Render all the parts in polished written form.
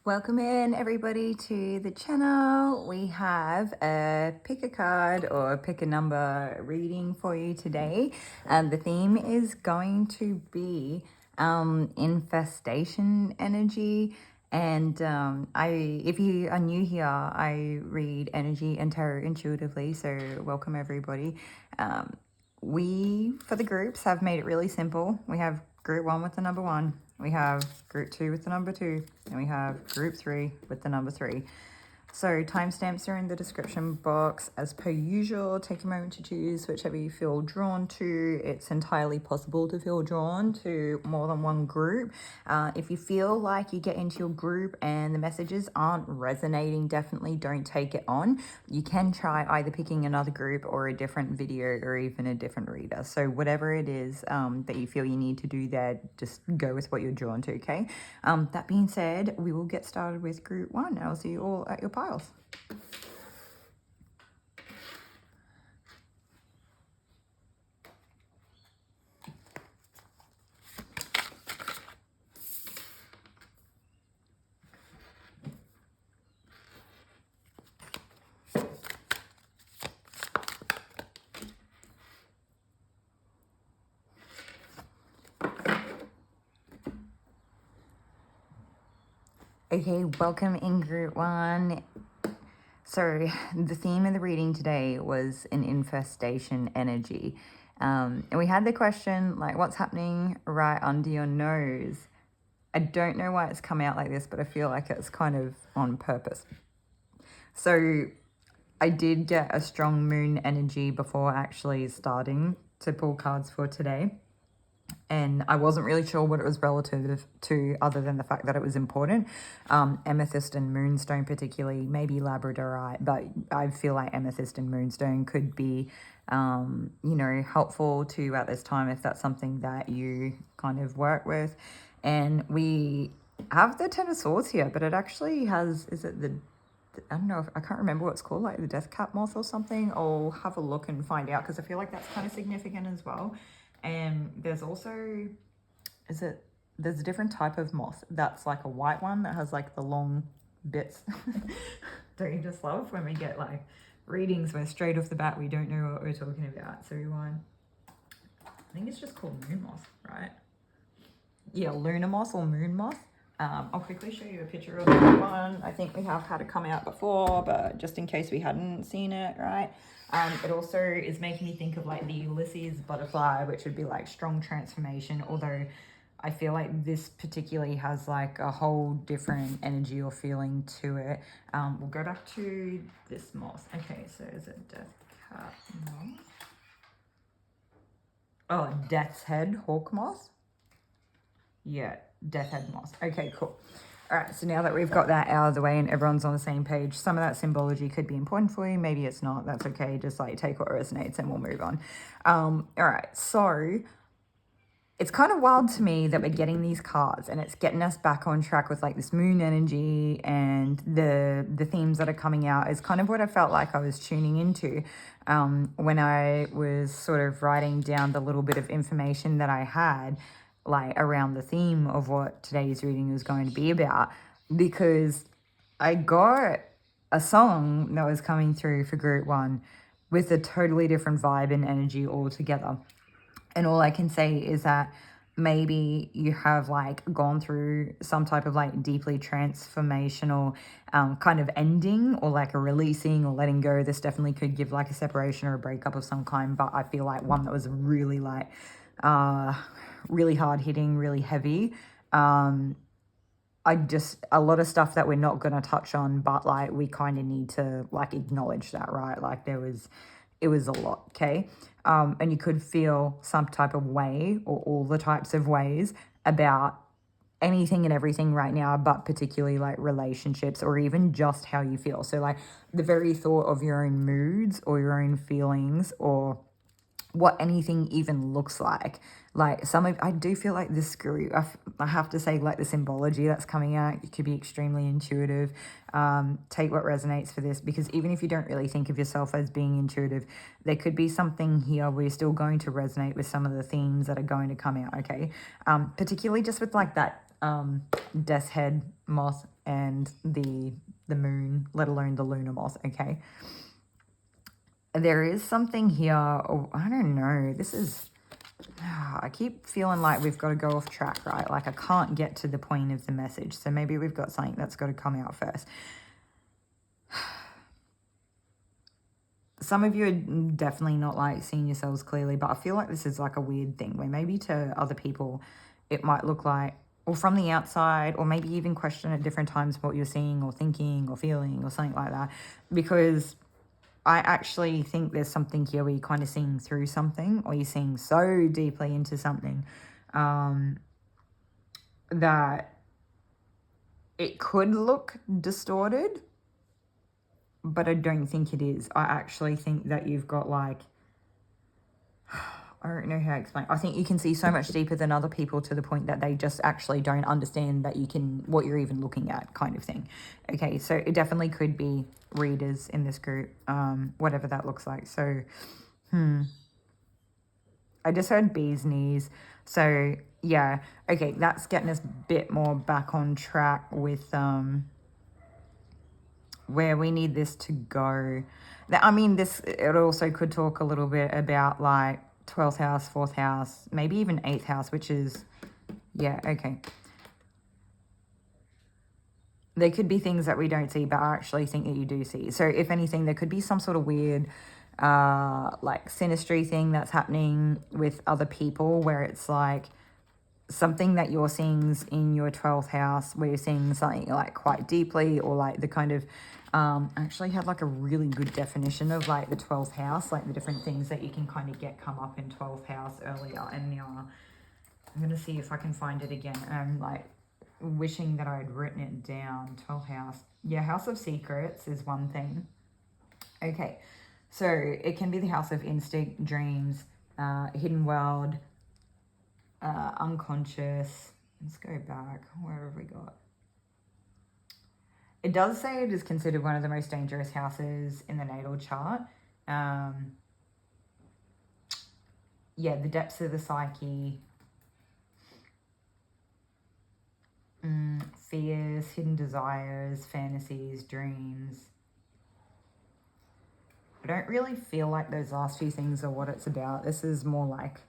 Welcome in everybody to the channel. We have a pick a card or pick a number reading for you today. The theme is going to be infestation energy. And if you are new here, I read energy and tarot intuitively. So welcome everybody. We, for the groups, have made it really simple. We have group 1 with the number 1. We have group 2 with the number 2. And we have group 3 with the number 3. So timestamps are in the description box. As per usual, take a moment to choose whichever you feel drawn to. It's entirely possible to feel drawn to more than one group. If you feel like you get into your group and the messages aren't resonating, definitely don't take it on. You can try either picking another group or a different video or even a different reader. So whatever it is that you feel you need to do there, just go with what you're drawn to, okay? That being said, we will get started with group 1. I'll see you all at your piles. Okay, welcome in group 1. So the theme of the reading today was an infestation energy. And we had the question, like, what's happening right under your nose? I don't know why it's come out like this, but I feel like it's kind of on purpose. So I did get a strong moon energy before actually starting to pull cards for today. And I wasn't really sure what it was relative to other than the fact that it was important. Amethyst and moonstone particularly, maybe labradorite, but I feel like amethyst and moonstone could be, helpful to you at this time if that's something that you kind of work with. And we have the Ten of Swords here, but it actually has, is it the, I don't know, I can't remember what it's called, like the death cap moth or something. I'll have a look and find out because I feel like that's kind of significant as well. And there's also, there's a different type of moth that's like a white one that has like the long bits. Don't you just love when we get like readings where straight off the bat we don't know what we're talking about? So I think it's just called moon moth, right? Yeah, lunar moth or moon moth. I'll quickly show you a picture of that one. I think we have had it come out before, but just in case we hadn't seen it, right? It also is making me think of like the Ulysses butterfly, which would be like strong transformation, although I feel like this particularly has like a whole different energy or feeling to it. We'll go back to this moth. Okay, so is it death cap moth? Oh, death's head hawk moth. Yeah, death head moth. Okay, cool. All right, so now that we've got that out of the way and everyone's on the same page, some of that symbology could be important for you. Maybe it's not. That's okay. Just like take what resonates and we'll move on. All right, so it's kind of wild to me that we're getting these cards and it's getting us back on track with like this moon energy, and the themes that are coming out is kind of what I felt like I was tuning into when I was sort of writing down the little bit of information that I had like around the theme of what today's reading was going to be about, because I got a song that was coming through for group 1 with a totally different vibe and energy altogether. And all I can say is that maybe you have like gone through some type of like deeply transformational kind of ending, or like a releasing or letting go. This definitely could give like a separation or a breakup of some kind, but I feel like one that was really like really hard hitting, really heavy. A lot of stuff that we're not going to touch on, but like we kind of need to like acknowledge that, right? Like it was a lot, okay? And you could feel some type of way or all the types of ways about anything and everything right now, but particularly like relationships or even just how you feel. So like the very thought of your own moods or your own feelings or what anything even looks like. Like I do feel like this group, I have to say, like the symbology that's coming out, it could be extremely intuitive. Take what resonates for this, because even if you don't really think of yourself as being intuitive, there could be something here where you're still going to resonate with some of the themes that are going to come out, okay? Particularly just with like that death's head moth and the moon, let alone the lunar moth, okay? There is something here, oh, I don't know, this is, I keep feeling like we've got to go off track, right? Like I can't get to the point of the message, so maybe we've got something that's got to come out first. Some of you are definitely not like seeing yourselves clearly, but I feel like this is like a weird thing where maybe to other people it might look like, or from the outside, or maybe even question at different times what you're seeing or thinking or feeling or something like that, because I actually think there's something here where you're kind of seeing through something, or you're seeing so deeply into something that it could look distorted, but I don't think it is. I actually think that you've got like, I don't know how to explain. I think you can see so much deeper than other people to the point that they just actually don't understand that you can, what you're even looking at, kind of thing. Okay, so it definitely could be readers in this group, whatever that looks like. So, I just heard bee's knees. So, yeah, okay, that's getting us a bit more back on track with where we need this to go. I mean, it also could talk a little bit about like 12th house, 4th house, maybe even 8th house, which is, yeah, okay. There could be things that we don't see, but I actually think that you do see. So if anything, there could be some sort of weird like synastry thing that's happening with other people where it's like something that you're seeing in your 12th house where you're seeing something like quite deeply, or like the kind of I actually had like a really good definition of like the 12th house, like the different things that you can kind of get come up in 12th house earlier. And now I'm going to see if I can find it again. I'm like wishing that I had written it down. 12th house. Yeah, house of secrets is one thing. Okay, so it can be the house of instinct, dreams, hidden world, unconscious. Let's go back. Where have we got? It does say it is considered one of the most dangerous houses in the natal chart. Yeah, the depths of the psyche, fears, hidden desires, fantasies, dreams. I don't really feel like those last few things are what it's about. This is more like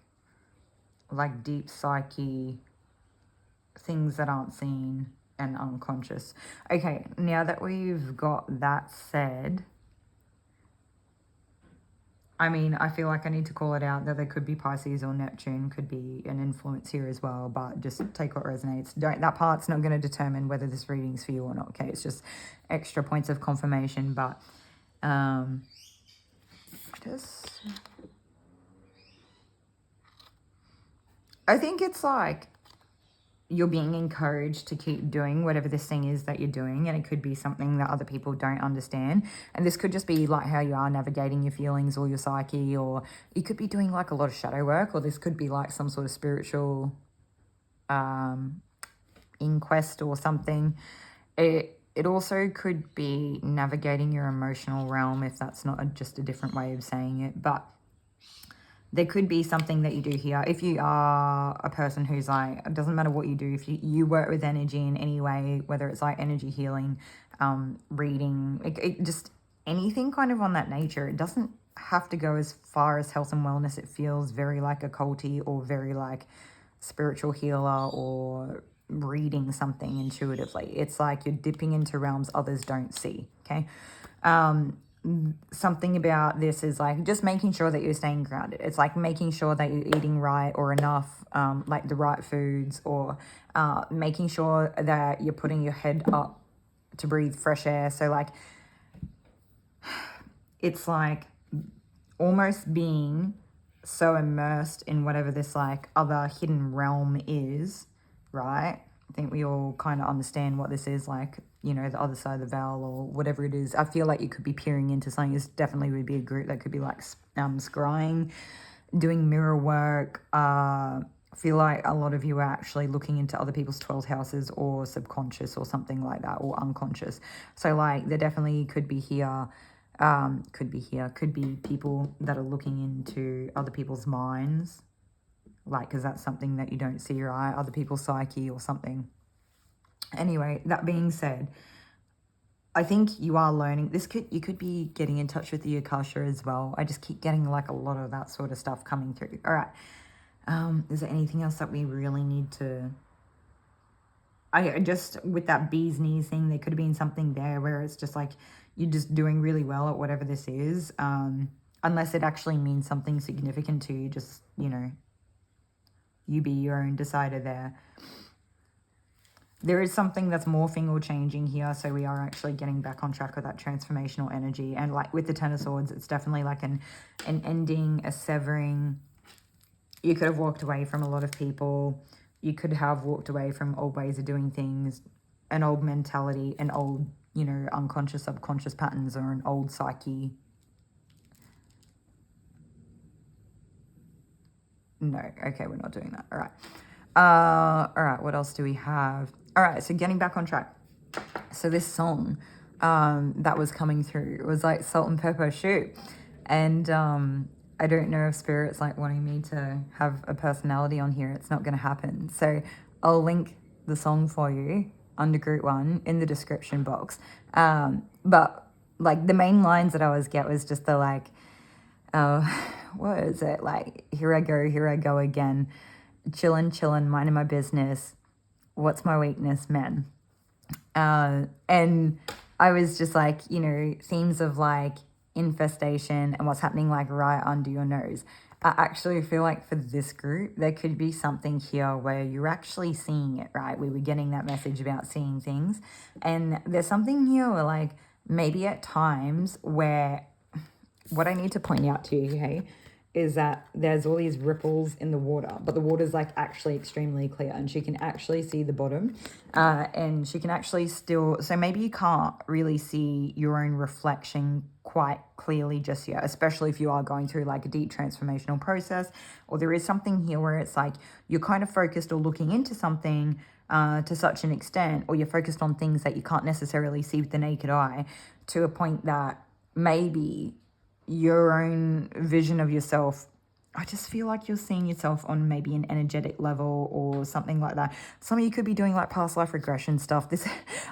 deep psyche, things that aren't seen and unconscious. Okay, now that we've got that said, I mean, I feel like I need to call it out that there could be Pisces or Neptune could be an influence here as well, but just take what resonates. That part's not going to determine whether this reading's for you or not, okay? It's just extra points of confirmation, but I think it's like you're being encouraged to keep doing whatever this thing is that you're doing, and it could be something that other people don't understand. And this could just be like how you are navigating your feelings or your psyche, or you could be doing like a lot of shadow work, or this could be like some sort of spiritual inquest or something. It also could be navigating your emotional realm, if that's not just a different way of saying it, but there could be something that you do here. If you are a person who's like, it doesn't matter what you do, if you work with energy in any way, whether it's like energy healing, reading, it just anything kind of on that nature, it doesn't have to go as far as health and wellness. It feels very like occulty or very like spiritual healer or reading something intuitively. It's like you're dipping into realms others don't see, okay? Something about this is like just making sure that you're staying grounded. It's like making sure that you're eating right or enough, like the right foods, or making sure that you're putting your head up to breathe fresh air. So like it's like almost being so immersed in whatever this like other hidden realm is, right? I think we all kind of understand what this is, like, you know, the other side of the veil or whatever it is. I feel like you could be peering into something. This definitely would be a group that could be like scrying, doing mirror work. I feel like a lot of you are actually looking into other people's 12th houses or subconscious or something like that, or unconscious. So like there definitely could be here, could be people that are looking into other people's minds, like, because that's something that you don't see, right? Other people's psyche or something. Anyway, that being said, I think you are learning. You could be getting in touch with the Akasha as well. I just keep getting like a lot of that sort of stuff coming through. All right. Is there anything else that we really need to... I just, with that bee's knees thing, there could have been something there where it's just like you're just doing really well at whatever this is. Unless it actually means something significant to you, just, you be your own decider there. There is something that's morphing or changing here, so we are actually getting back on track with that transformational energy. And like with the Ten of Swords, it's definitely like an ending, a severing. You could have walked away from a lot of people. You could have walked away from old ways of doing things, an old mentality, an old, unconscious, subconscious patterns, or an old psyche. No, okay, we're not doing that. All right. All right, what else do we have? All right, so getting back on track. So this song that was coming through, it was like Salt and Pepper Shoot. And I don't know if Spirit's like wanting me to have a personality on here. It's not going to happen. So I'll link the song for you under Group 1 in the description box. But like the main lines that I always get was just the like, what is it? Like, here I go again. Chillin', minding my business. What's my weakness, men? And I was just like, themes of like infestation and what's happening like right under your nose. I actually feel like for this group, there could be something here where you're actually seeing it, right? We were getting that message about seeing things. And there's something here where like maybe at times where what I need to point out to you, hey, is that there's all these ripples in the water, but the water's like actually extremely clear and she can actually see the bottom and she can actually still, so maybe you can't really see your own reflection quite clearly just yet, especially if you are going through like a deep transformational process, or there is something here where it's like you're kind of focused or looking into something to such an extent, or you're focused on things that you can't necessarily see with the naked eye to a point that maybe your own vision of yourself, I just feel like you're seeing yourself on maybe an energetic level or something like that. Some of you could be doing like past life regression stuff.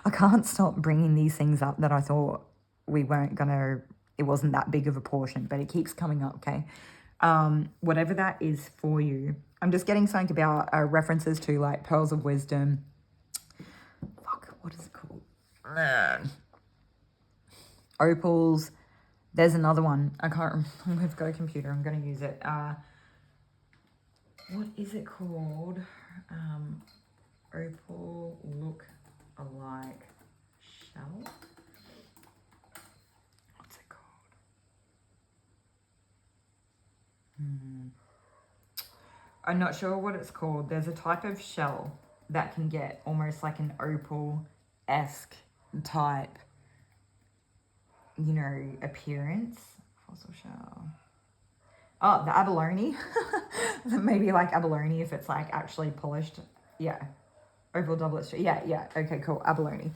I can't stop bringing these things up that I thought we weren't gonna, it wasn't that big of a portion, but it keeps coming up, okay? Whatever that is for you. I'm just getting something about references to like pearls of wisdom. Fuck, what is it called? Opals. There's another one. I can't remember. We've got a computer. I'm going to use it. What is it called? Opal look alike shell. What's it called? I'm not sure what it's called. There's a type of shell that can get almost like an opal-esque type, appearance. Fossil shell. Oh, the abalone. Maybe like abalone if it's like actually polished. Yeah. Opal doublet. Yeah. Okay, cool. Abalone.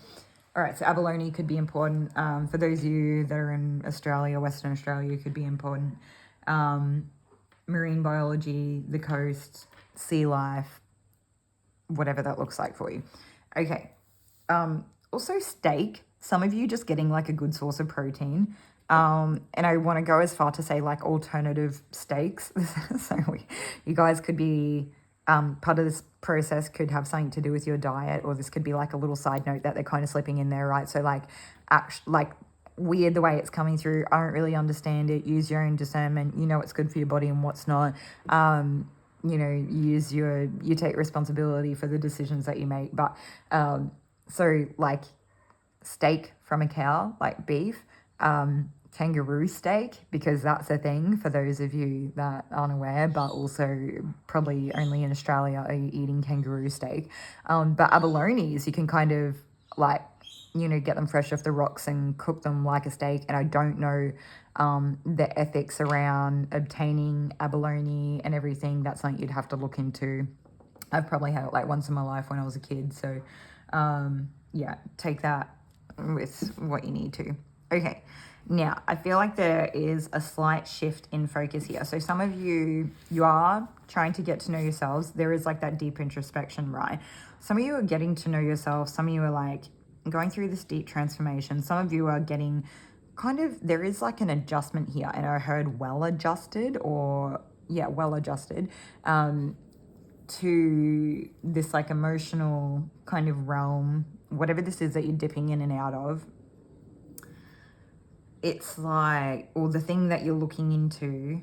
All right, so abalone could be important. For those of you that are in Australia, Western Australia, could be important. Marine biology, the coast, sea life, whatever that looks like for you. Okay. Also steak. Some of you just getting like a good source of protein. And I want to go as far to say like alternative steaks. So you guys could be, part of this process could have something to do with your diet, or this could be like a little side note that they're kind of slipping in there, right? So like, weird the way it's coming through. I don't really understand it. Use your own discernment. What's good for your body and what's not. You take responsibility for the decisions that you make. But, so like, steak from a cow, like beef, kangaroo steak, because that's a thing for those of you that aren't aware, but also probably only in Australia are you eating kangaroo steak. But abalones, you can kind of like, get them fresh off the rocks and cook them like a steak. And I don't know the ethics around obtaining abalone and everything. That's something you'd have to look into. I've probably had it like once in my life when I was a kid. So yeah, take that with what you need to. Okay. Now, I feel like there is a slight shift in focus here. So some of you are trying to get to know yourselves. There is like that deep introspection, right? Some of you are getting to know yourself. Some of you are like going through this deep transformation. Some of you are getting kind of, there is like an adjustment here. And I heard well adjusted, or yeah, well adjusted, to this like emotional kind of realm, whatever this is that you're dipping in and out of. It's like, or the thing that you're looking into,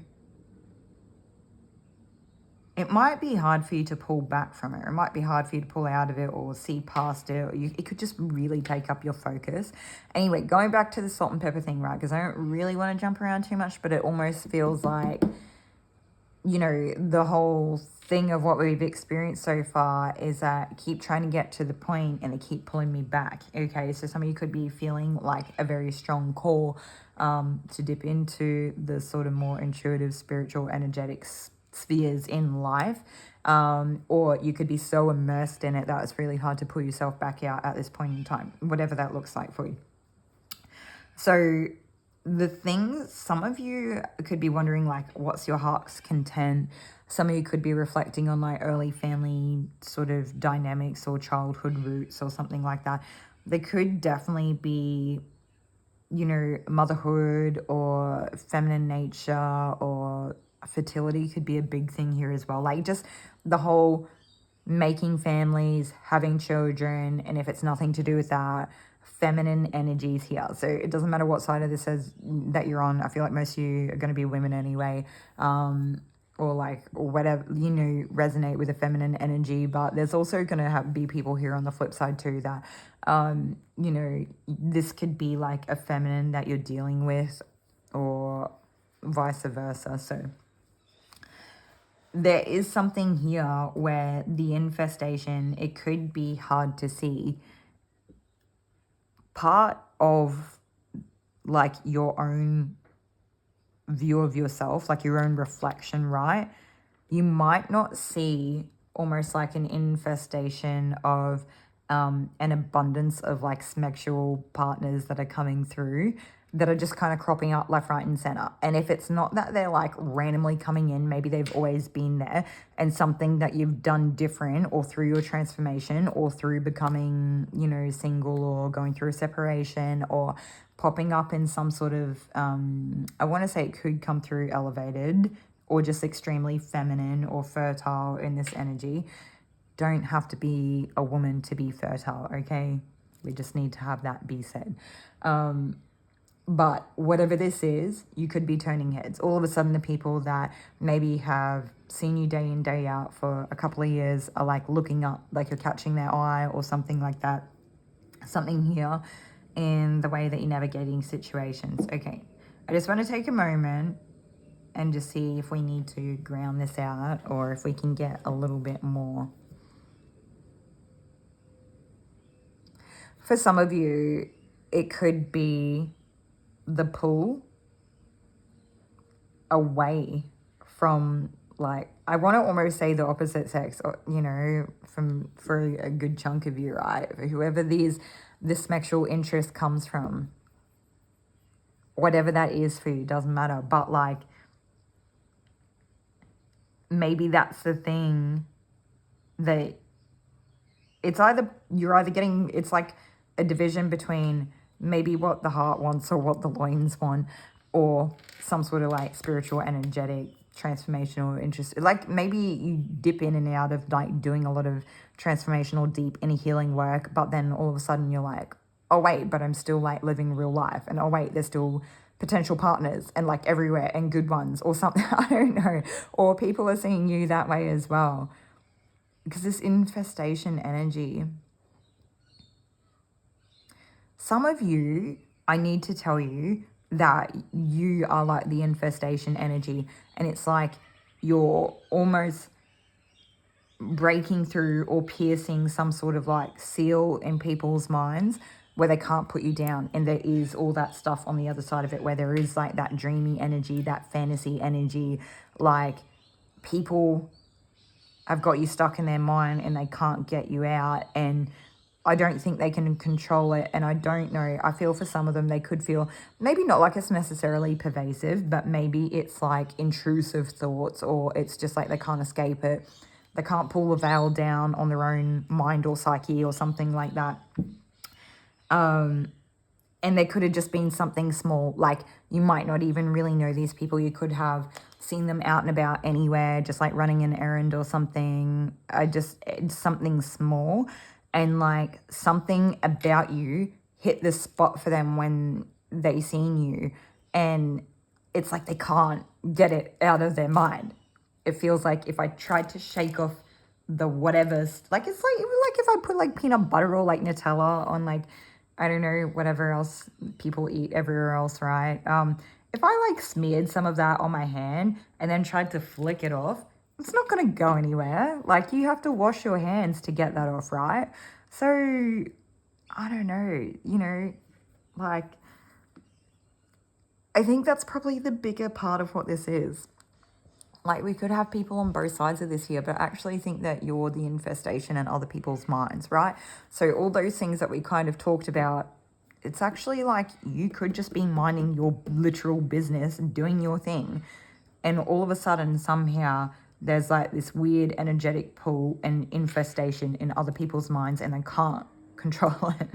it might be hard for you to pull back from it. It might be hard for you to pull out of it or see past it. Or it could just really take up your focus. Anyway, going back to the salt and pepper thing, right? Because I don't really want to jump around too much, but it almost feels like, you know, the whole thing of what we've experienced so far is that I keep trying to get to the point and they keep pulling me back. Okay, so some of you could be feeling like a very strong call to dip into the sort of more intuitive, spiritual, energetic spheres in life. Or you could be so immersed in it that it's really hard to pull yourself back out at this point in time, whatever that looks like for you. So the things, some of you could be wondering like, what's your heart's content? Some of you could be reflecting on like early family sort of dynamics or childhood roots or something like that. There could definitely be, you know, motherhood or feminine nature or fertility could be a big thing here as well. Like just the whole making families, having children, and if it's nothing to do with that, feminine energies here. So it doesn't matter what side of this is that you're on. I feel like most of you are going to be women anyway, or like, or whatever, you know, resonate with a feminine energy. But there's also going to be people here on the flip side too that, you know, this could be like a feminine that you're dealing with, or vice versa. So there is something here where the infestation, it could be hard to see. Part of like your own view of yourself, like your own reflection, right? You might not see almost like an infestation of an abundance of like sexual partners that are coming through, that are just kind of cropping up left, right, and center. And if it's not that they're like randomly coming in, maybe they've always been there, and something that you've done different, or through your transformation, or through becoming, you know, single, or going through a separation, or popping up in some sort of, I want to say it could come through elevated, or just extremely feminine or fertile in this energy. Don't have to be a woman to be fertile, okay? We just need to have that be said. But whatever this is, you could be turning heads. All of a sudden, the people that maybe have seen you day in, day out for a couple of years are like looking up, like you're catching their eye or something like that. Something here in the way that you're navigating situations. Okay, I just want to take a moment and just see if we need to ground this out, or if we can get a little bit more. For some of you, it could be the pull away from, like, I want to almost say the opposite sex, or, you know, for a good chunk of you, right? Whoever this sexual interest comes from, whatever that is for you, doesn't matter. But like, maybe that's the thing that it's you're either getting, it's like a division between maybe what the heart wants or what the loins want, or some sort of like spiritual, energetic, transformational interest. Like maybe you dip in and out of like doing a lot of transformational, deep inner healing work, but then all of a sudden you're like, oh wait, but I'm still like living real life, and oh wait, there's still potential partners and like everywhere, and good ones or something. I don't know. Or people are seeing you that way as well. Because this infestation energy, some of you, I need to tell you that you are like the infestation energy, and it's like you're almost breaking through or piercing some sort of like seal in people's minds where they can't put you down, and there is all that stuff on the other side of it, where there is like that dreamy energy, that fantasy energy, like people have got you stuck in their mind and they can't get you out, and I don't think they can control it. And I don't know. I feel for some of them, they could feel maybe not like it's necessarily pervasive, but maybe it's like intrusive thoughts, or it's just like they can't escape it. They can't pull the veil down on their own mind or psyche or something like that. And there could have just been something small, like you might not even really know these people. You could have seen them out and about anywhere, just like running an errand or something. It's something small, and like something about you hit the spot for them when they seen you, and it's like they can't get it out of their mind. It feels like if I tried to shake off the whatever's, like it's like if I put like peanut butter or like Nutella on like, I don't know, whatever else people eat everywhere else, right? If I like smeared some of that on my hand and then tried to flick it off, it's not going to go anywhere. Like you have to wash your hands to get that off, right? So I don't know, like I think that's probably the bigger part of what this is. Like we could have people on both sides of this here, but I actually think that you're the infestation in other people's minds, right? So all those things that we kind of talked about, it's actually like you could just be minding your literal business and doing your thing. And all of a sudden, somehow, there's like this weird energetic pull and infestation in other people's minds, and they can't control it.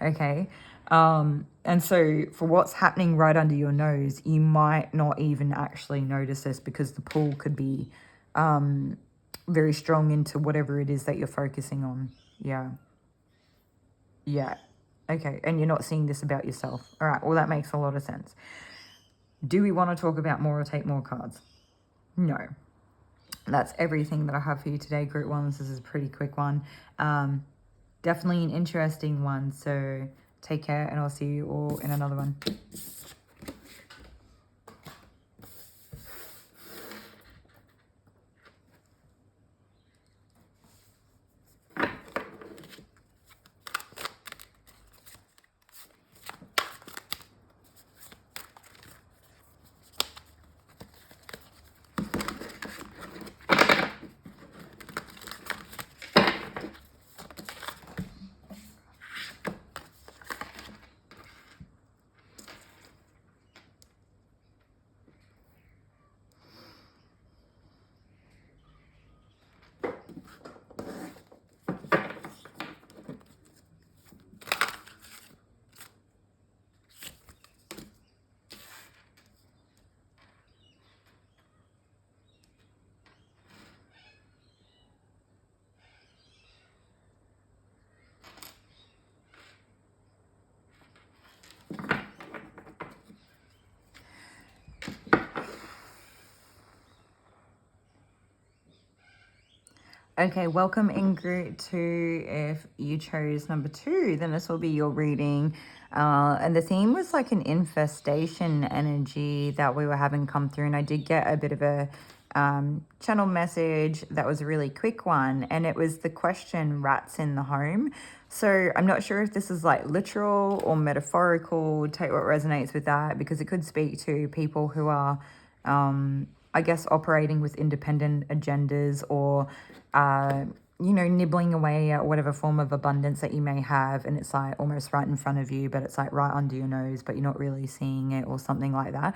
Okay. And so for what's happening right under your nose, you might not even actually notice this because the pull could be very strong into whatever it is that you're focusing on. Yeah. Yeah. Okay. And you're not seeing this about yourself. All right. Well, that makes a lot of sense. Do we want to talk about more or take more cards? No. That's everything that I have for you today, Group 1. This is a pretty quick one. Definitely an interesting one. So take care, and I'll see you all in another one. Okay, welcome in Group 2. If you chose number 2, then this will be your reading. And the theme was like an infestation energy that we were having come through. And I did get a bit of a channel message that was a really quick one. And it was the question, rats in the home. So I'm not sure if this is like literal or metaphorical. Take what resonates with that, because it could speak to people who are, I guess, operating with independent agendas, or nibbling away at whatever form of abundance that you may have, and it's like almost right in front of you, but it's like right under your nose, but you're not really seeing it, or something like that.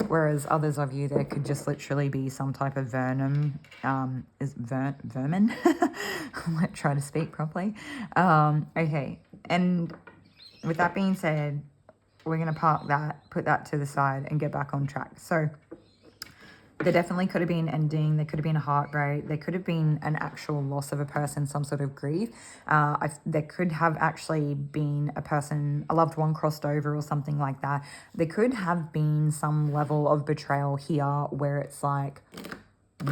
Whereas others of you, there could just literally be some type of vermin. Vermin? I'm like trying to speak properly. Okay, and with that being said, we're going to park that, put that to the side, and get back on track. So there definitely could have been an ending. There could have been a heartbreak. There could have been an actual loss of a person, some sort of grief. There could have actually been a loved one crossed over or something like that. There could have been some level of betrayal here where it's like,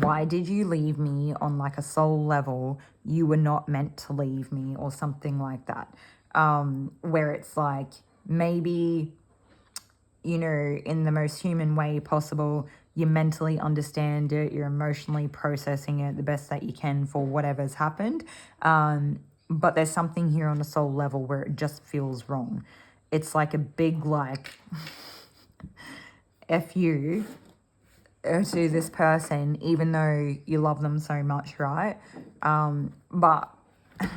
why did you leave me on like a soul level? You were not meant to leave me, or something like that. Where it's like, maybe, in the most human way possible, you mentally understand it, you're emotionally processing it the best that you can for whatever's happened. But there's something here on a soul level where it just feels wrong. It's like a big, like, F you to this person, even though you love them so much, right? But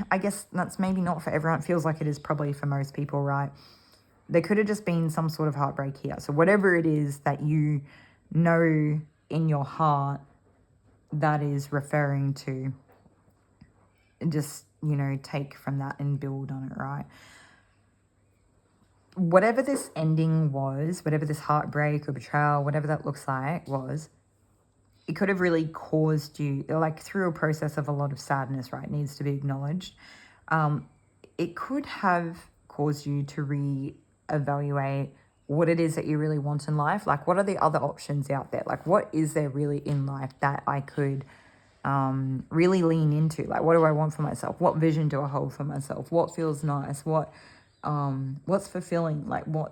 I guess that's maybe not for everyone. It feels like it is probably for most people, right? There could have just been some sort of heartbreak here. So whatever it is that you know in your heart that is referring to, just, take from that and build on it, right? Whatever this ending was, whatever this heartbreak or betrayal, whatever that looks like was, it could have really caused you, like through a process of a lot of sadness, right? Needs to be acknowledged. It could have caused you to reevaluate what it is that you really want in life. Like, what are the other options out there? Like, what is there really in life that I could really lean into? Like, what do I want for myself? What vision do I hold for myself? What feels nice? What's fulfilling? Like, do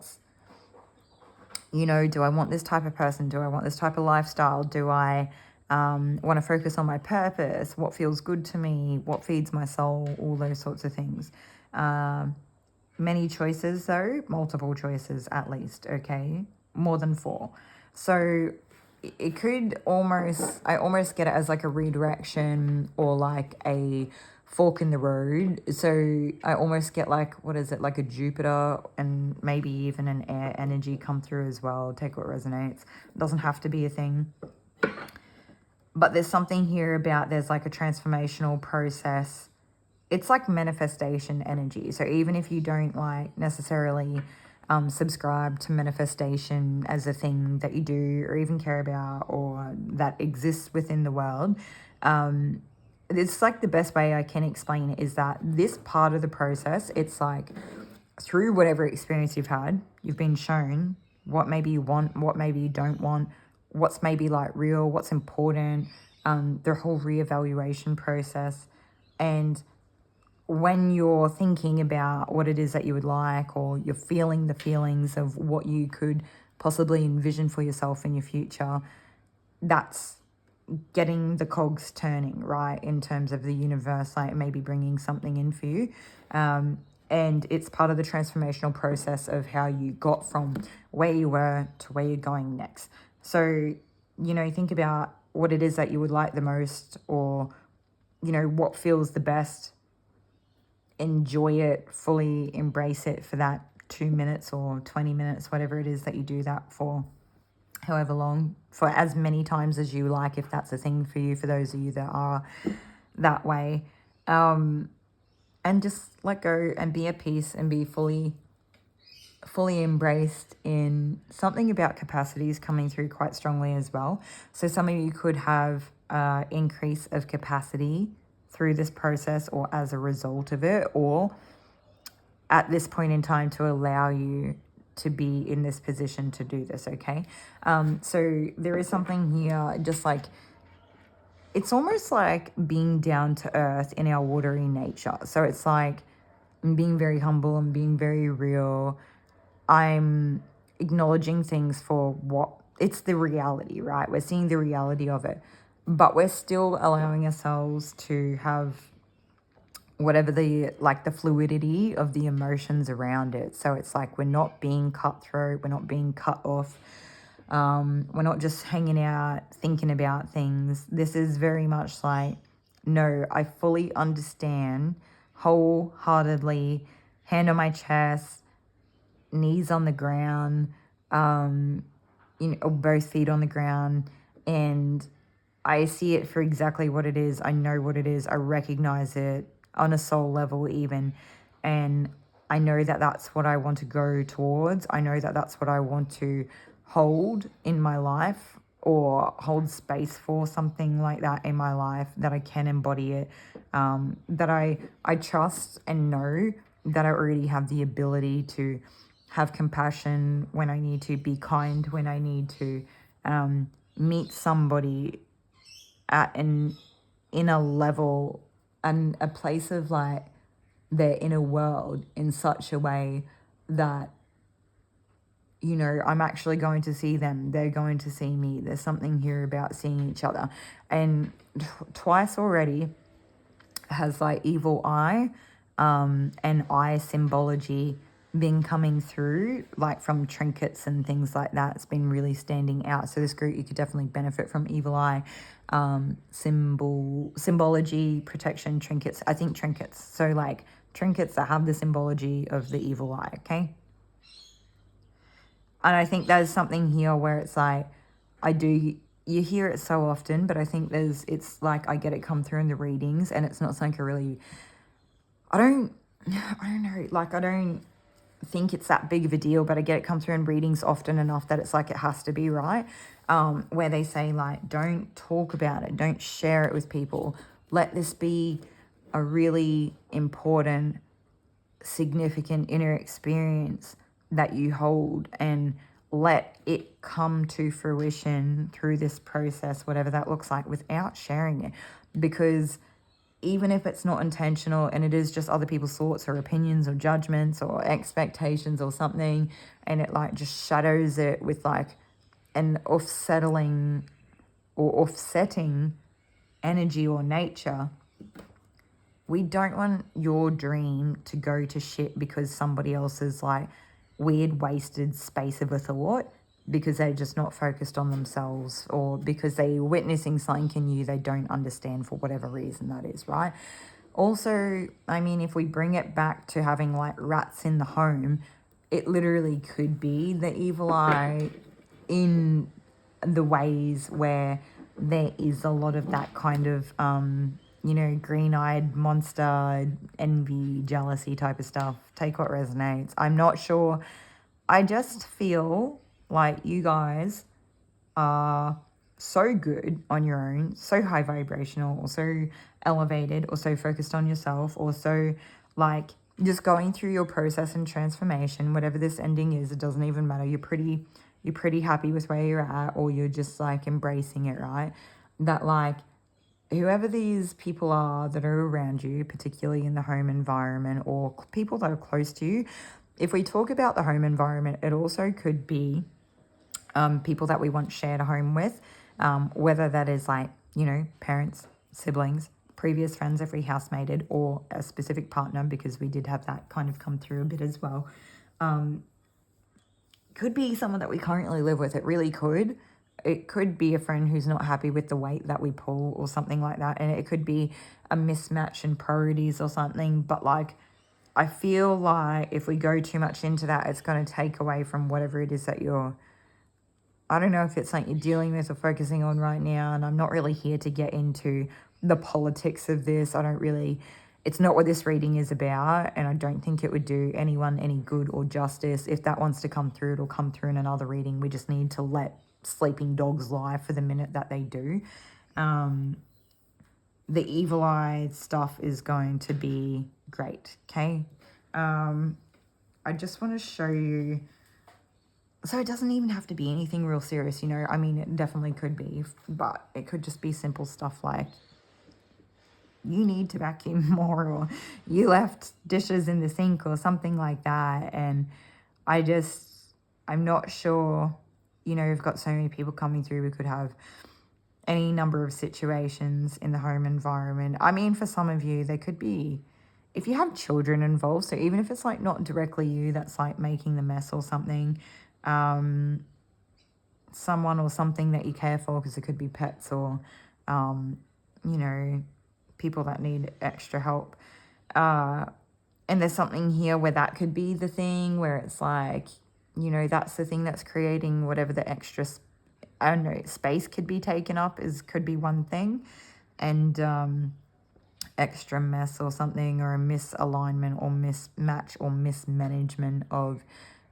I want this type of person? Do I want this type of lifestyle? Do I want to focus on my purpose? What feels good to me? What feeds my soul? All those sorts of things. Many choices, though, multiple choices at least, okay? More than 4. So it could I almost get it as like a redirection or like a fork in the road. So I almost get like, what is it, like a Jupiter and maybe even an air energy come through as well. Take what resonates. It doesn't have to be a thing. But there's something here about there's like a transformational process. It's like manifestation energy. So even if you don't like necessarily subscribe to manifestation as a thing that you do or even care about or that exists within the world, it's like the best way I can explain it is that this part of the process, it's like through whatever experience you've had, you've been shown what maybe you want, what maybe you don't want, what's maybe like real, what's important, the whole reevaluation process. And when you're thinking about what it is that you would like, or you're feeling the feelings of what you could possibly envision for yourself in your future, that's getting the cogs turning, right, in terms of the universe, like maybe bringing something in for you. And it's part of the transformational process of how you got from where you were to where you're going next. So, think about what it is that you would like the most, or, what feels the best. Enjoy it, fully embrace it for that 2 minutes or 20 minutes, whatever it is that you do that for, however long, for as many times as you like, if that's a thing for you, for those of you that are that way. And just let go and be at peace and be fully embraced in something about capacities coming through quite strongly as well. So some of you could have increase of capacity through this process or as a result of it, or at this point in time to allow you to be in this position to do this, okay? So there is something here, just like, it's almost like being down to earth in our watery nature. So it's like I'm being very humble, I'm being very real, I'm acknowledging things for what it's the reality, right? We're seeing the reality of it, but we're still allowing ourselves to have whatever the fluidity of the emotions around it. So it's like we're not being cutthroat, we're not being cut off, we're not just hanging out thinking about things. This is very much like, no, I fully understand, wholeheartedly, hand on my chest, knees on the ground, both feet on the ground, and I see it for exactly what it is. I know what it is. I recognize it on a soul level even, and I know that that's what I want to go towards. I know that that's what I want to hold in my life, or hold space for, something like that in my life, that I can embody it, that I trust and know that I already have the ability to have compassion when I need to, be kind when I need to, meet somebody at in a level and a place of like their inner world in such a way that, I'm actually going to see them, they're going to see me. There's something here about seeing each other. And twice already has like evil eye and eye symbology been coming through, like from trinkets and things like that. It's been really standing out. So this group, you could definitely benefit from evil eye, symbology, protection, trinkets. I think trinkets. So like trinkets that have the symbology of the evil eye, okay? And I think there's something here where it's like, you hear it so often, but I think it's like I get it come through in the readings, and it's not something I don't know, like I don't think it's that big of a deal, but I get it come through in readings often enough that it's like it has to be, right? Where they say like, don't talk about it, don't share it with people. Let this be a really important, significant inner experience that you hold, and let it come to fruition through this process, whatever that looks like, without sharing it. Because even if it's not intentional and it is just other people's thoughts or opinions or judgments or expectations or something, and it like just shadows it with like an offsetting energy or nature, we don't want your dream to go to shit because somebody else's like weird wasted space of a thought, because they're just not focused on themselves, or because they're witnessing something in you they don't understand for whatever reason that is, right? Also, I mean, if we bring it back to having like rats in the home, it literally could be the evil eye in the ways where there is a lot of that kind of green-eyed monster, envy, jealousy type of stuff. Take what resonates. I'm not sure. I just feel like you guys are so good on your own, so high vibrational, or so elevated, or so focused on yourself, or so like just going through your process and transformation, whatever this ending is, it doesn't even matter. You're pretty happy with where you're at, or you're just like embracing it, right? That like whoever these people are that are around you, particularly in the home environment or people that are close to you, if we talk about the home environment, it also could be people that we once shared a home with, whether that is like, parents, siblings, previous friends if we housemated, or a specific partner, because we did have that kind of come through a bit as well. Could be someone that we currently live with. It really could. It could be a friend who's not happy with the weight that we pull or something like that. And it could be a mismatch in priorities or something. But like, I feel like if we go too much into that, it's going to take away from whatever it is that I don't know if it's like you're dealing with or focusing on right now. And I'm not really here to get into the politics of this. It's not what this reading is about, and I don't think it would do anyone any good or justice. If that wants to come through, it'll come through in another reading. We just need to let sleeping dogs lie for the minute that they do. The evil eye stuff is going to be great, okay? I just want to show you. So it doesn't even have to be anything real serious, I mean, it definitely could be, but it could just be simple stuff like, you need to vacuum more, or you left dishes in the sink or something like that. And I'm not sure, we've got so many people coming through. We could have any number of situations in the home environment. I mean, for some of you, there could be, if you have children involved, so even if it's like not directly you that's like making the mess or something, someone or something that you care for, because it could be pets or, people that need extra help. And there's something here where that could be the thing where it's like, that's the thing that's creating whatever the extra, space could be taken up could be one thing. And extra mess or something, or a misalignment or mismatch or mismanagement of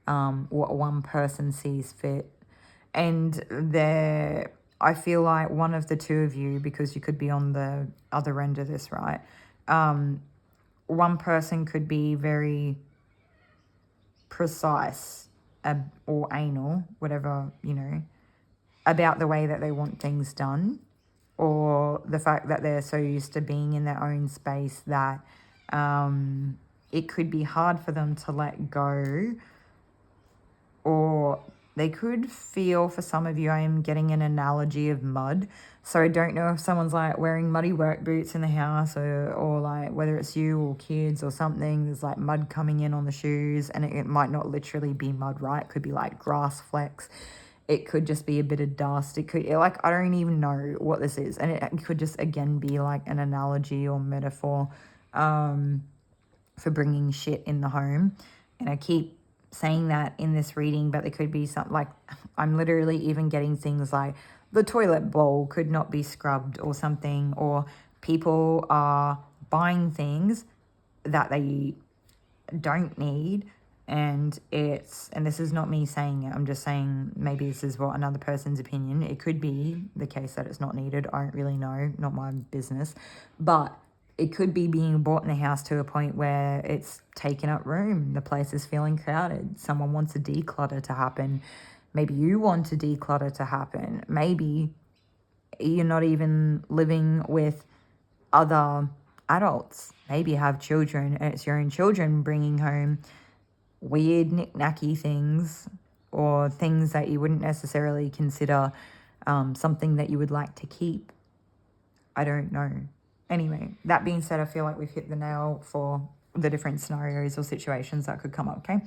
what one person sees fit. And I feel like one of the two of you, because you could be on the other end of this, right? One person could be very precise or anal, whatever, about the way that they want things done, or the fact that they're so used to being in their own space that it could be hard for them to let go, or they could feel, for some of you, I am getting an analogy of mud. So I don't know if someone's like wearing muddy work boots in the house, or like whether it's you or kids or something, there's like mud coming in on the shoes, and it might not literally be mud, right? It could be like grass flecks. It could just be a bit of dust. It could, like, I don't even know what this is. And it could just, again, be like an analogy or metaphor for bringing shit in the home. And I keep saying that in this reading, but there could be something like, I'm literally even getting things like the toilet bowl could not be scrubbed or something, or people are buying things that they don't need, and this is not me saying it, I'm just saying maybe this is what another person's opinion. It could be the case that it's not needed. I don't really know, not my business, but it could be being bought in the house to a point where it's taken up room. The place is feeling crowded. Someone wants a declutter to happen. Maybe you want a declutter to happen. Maybe you're not even living with other adults. Maybe you have children and it's your own children bringing home weird knick-knacky things, or things that you wouldn't necessarily consider something that you would like to keep. I don't know. Anyway, that being said, I feel like we've hit the nail for the different scenarios or situations that could come up, okay?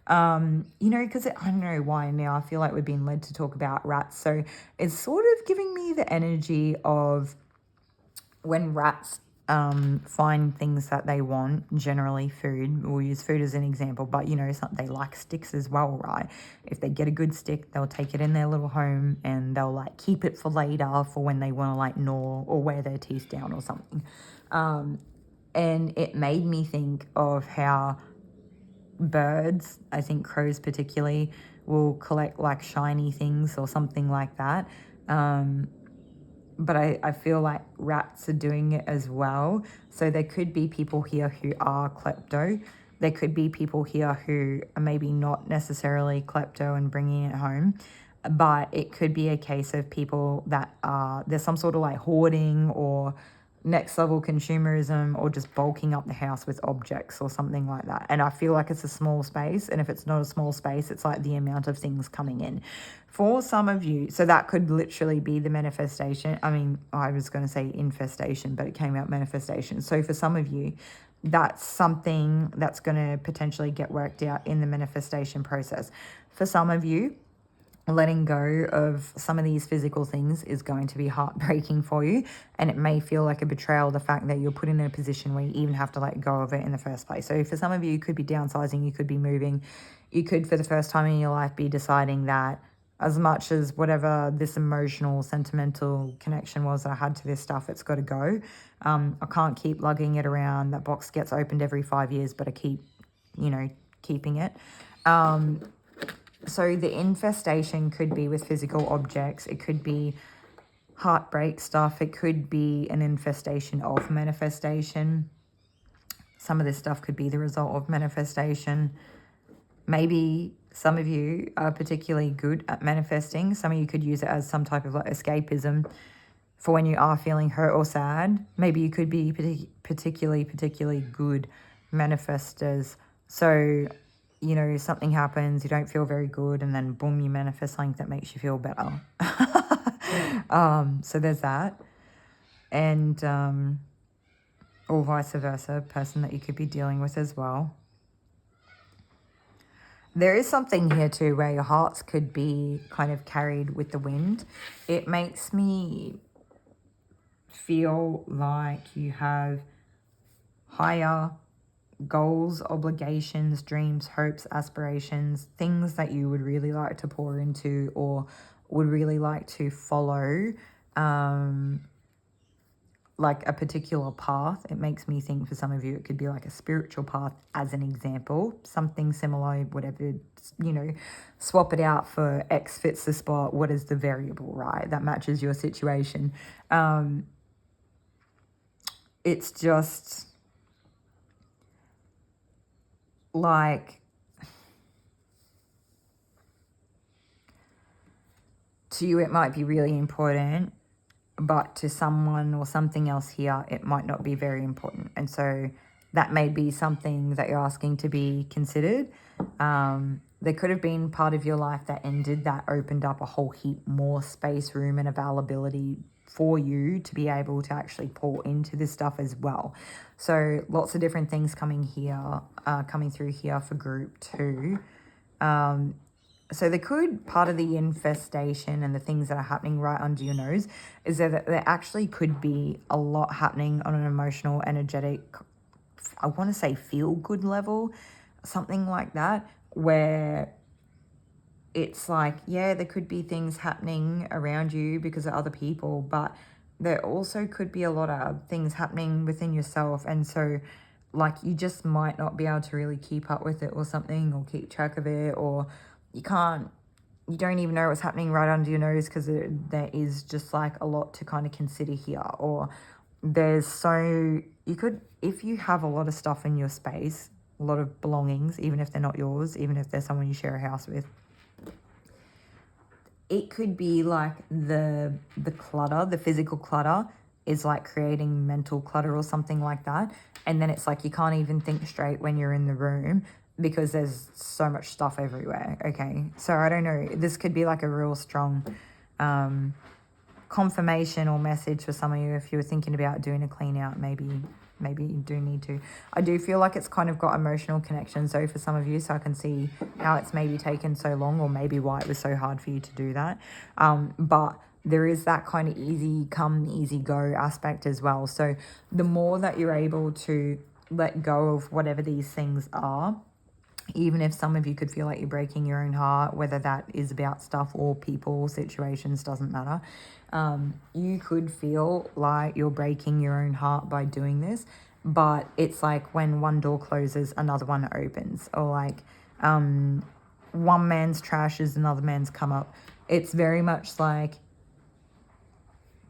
Because I don't know why now I feel like we're being led to talk about rats. So it's sort of giving me the energy of when rats find things that they want, generally food. We'll use food as an example, but they like sticks as well, right? If they get a good stick, they'll take it in their little home and they'll like keep it for later, for when they want to like gnaw or wear their teeth down or something. And it made me think of how birds, I think crows particularly, will collect like shiny things or something like that. But I feel like rats are doing it as well. So there could be people here who are klepto. There could be people here who are maybe not necessarily klepto and bringing it home. But it could be a case of people that there's some sort of like hoarding or next level consumerism, or just bulking up the house with objects or something like that. And I feel like it's a small space, and if it's not a small space, it's like the amount of things coming in for some of you. So that could literally be the manifestation. I mean, I was going to say infestation, but it came out manifestation. So for some of you, that's something that's going to potentially get worked out in the manifestation process. For some of you, letting go of some of these physical things is going to be heartbreaking for you, and it may feel like a betrayal, the fact that you're put in a position where you even have to let go of it in the first place. So for some of you, you could be downsizing, you could be moving, you could for the first time in your life be deciding that as much as whatever this emotional, sentimental connection was that I had to this stuff, it's got to go. I can't keep lugging it around. That box gets opened every 5 years, but I keep, keeping it. So the infestation could be with physical objects. It could be heartbreak stuff. It could be an infestation of manifestation. Some of this stuff could be the result of manifestation. Maybe some of you are particularly good at manifesting. Some of you could use it as some type of like escapism for when you are feeling hurt or sad. Maybe you could be particularly good manifestors. So something happens, you don't feel very good, and then boom, you manifest something that makes you feel better. So there's that. And or vice versa, person that you could be dealing with as well. There is something here too where your hearts could be kind of carried with the wind. It makes me feel like you have higher goals, obligations, dreams, hopes, aspirations, things that you would really like to pour into or would really like to follow, like a particular path. It makes me think for some of you it could be like a spiritual path as an example, something similar, whatever, swap it out for X fits the spot. What is the variable, right? That matches your situation. It's just like, to you it might be really important, but to someone or something else here it might not be very important. And so that may be something that you're asking to be considered. there could have been part of your life that ended that opened up a whole heap more space, room, and availability for you to be able to actually pour into this stuff as well. So lots of different things coming through here for group 2. So there could, part of the infestation and the things that are happening right under your nose is that there actually could be a lot happening on an emotional, energetic, I want to say feel good level, something like that, where it's like, yeah, there could be things happening around you because of other people, but there also could be a lot of things happening within yourself. And so like you just might not be able to really keep up with it or something, or keep track of it, or you don't even know what's happening right under your nose because there is just like a lot to kind of consider here. Or you could, if you have a lot of stuff in your space, a lot of belongings, even if they're not yours, even if they're someone you share a house with, it could be like the clutter, the physical clutter is like creating mental clutter or something like that. And then it's like you can't even think straight when you're in the room because there's so much stuff everywhere. Okay, so I don't know. This could be like a real strong confirmation or message for some of you if you're thinking about doing a clean out. Maybe you do need to. I do feel like it's kind of got emotional connections though for some of you, so I can see how it's maybe taken so long, or maybe why it was so hard for you to do that. But there is that kind of easy come, easy go aspect as well. So the more that you're able to let go of whatever these things are, even if some of you could feel like you're breaking your own heart, whether that is about stuff or people, situations, doesn't matter. You could feel like you're breaking your own heart by doing this, but it's like when one door closes, another one opens, or like one man's trash is another man's come up. It's very much like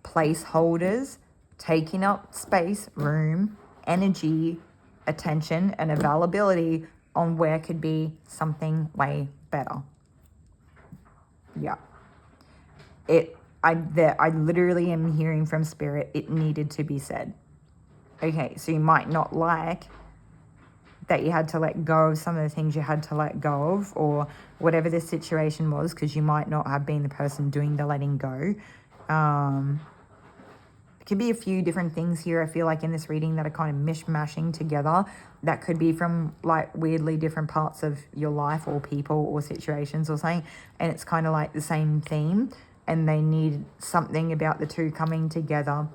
placeholders taking up space, room, energy, attention, and availability on where could be something way better. Yeah. I literally am hearing from spirit, it needed to be said. Okay, so you might not like that you had to let go of some of the things you had to let go of, or whatever the situation was, because you might not have been the person doing the letting go. It could be a few different things here, I feel like, in this reading that are kind of mishmashing together. That could be from like weirdly different parts of your life or people or situations or something, and it's kind of like the same theme, and they need something about the two coming together.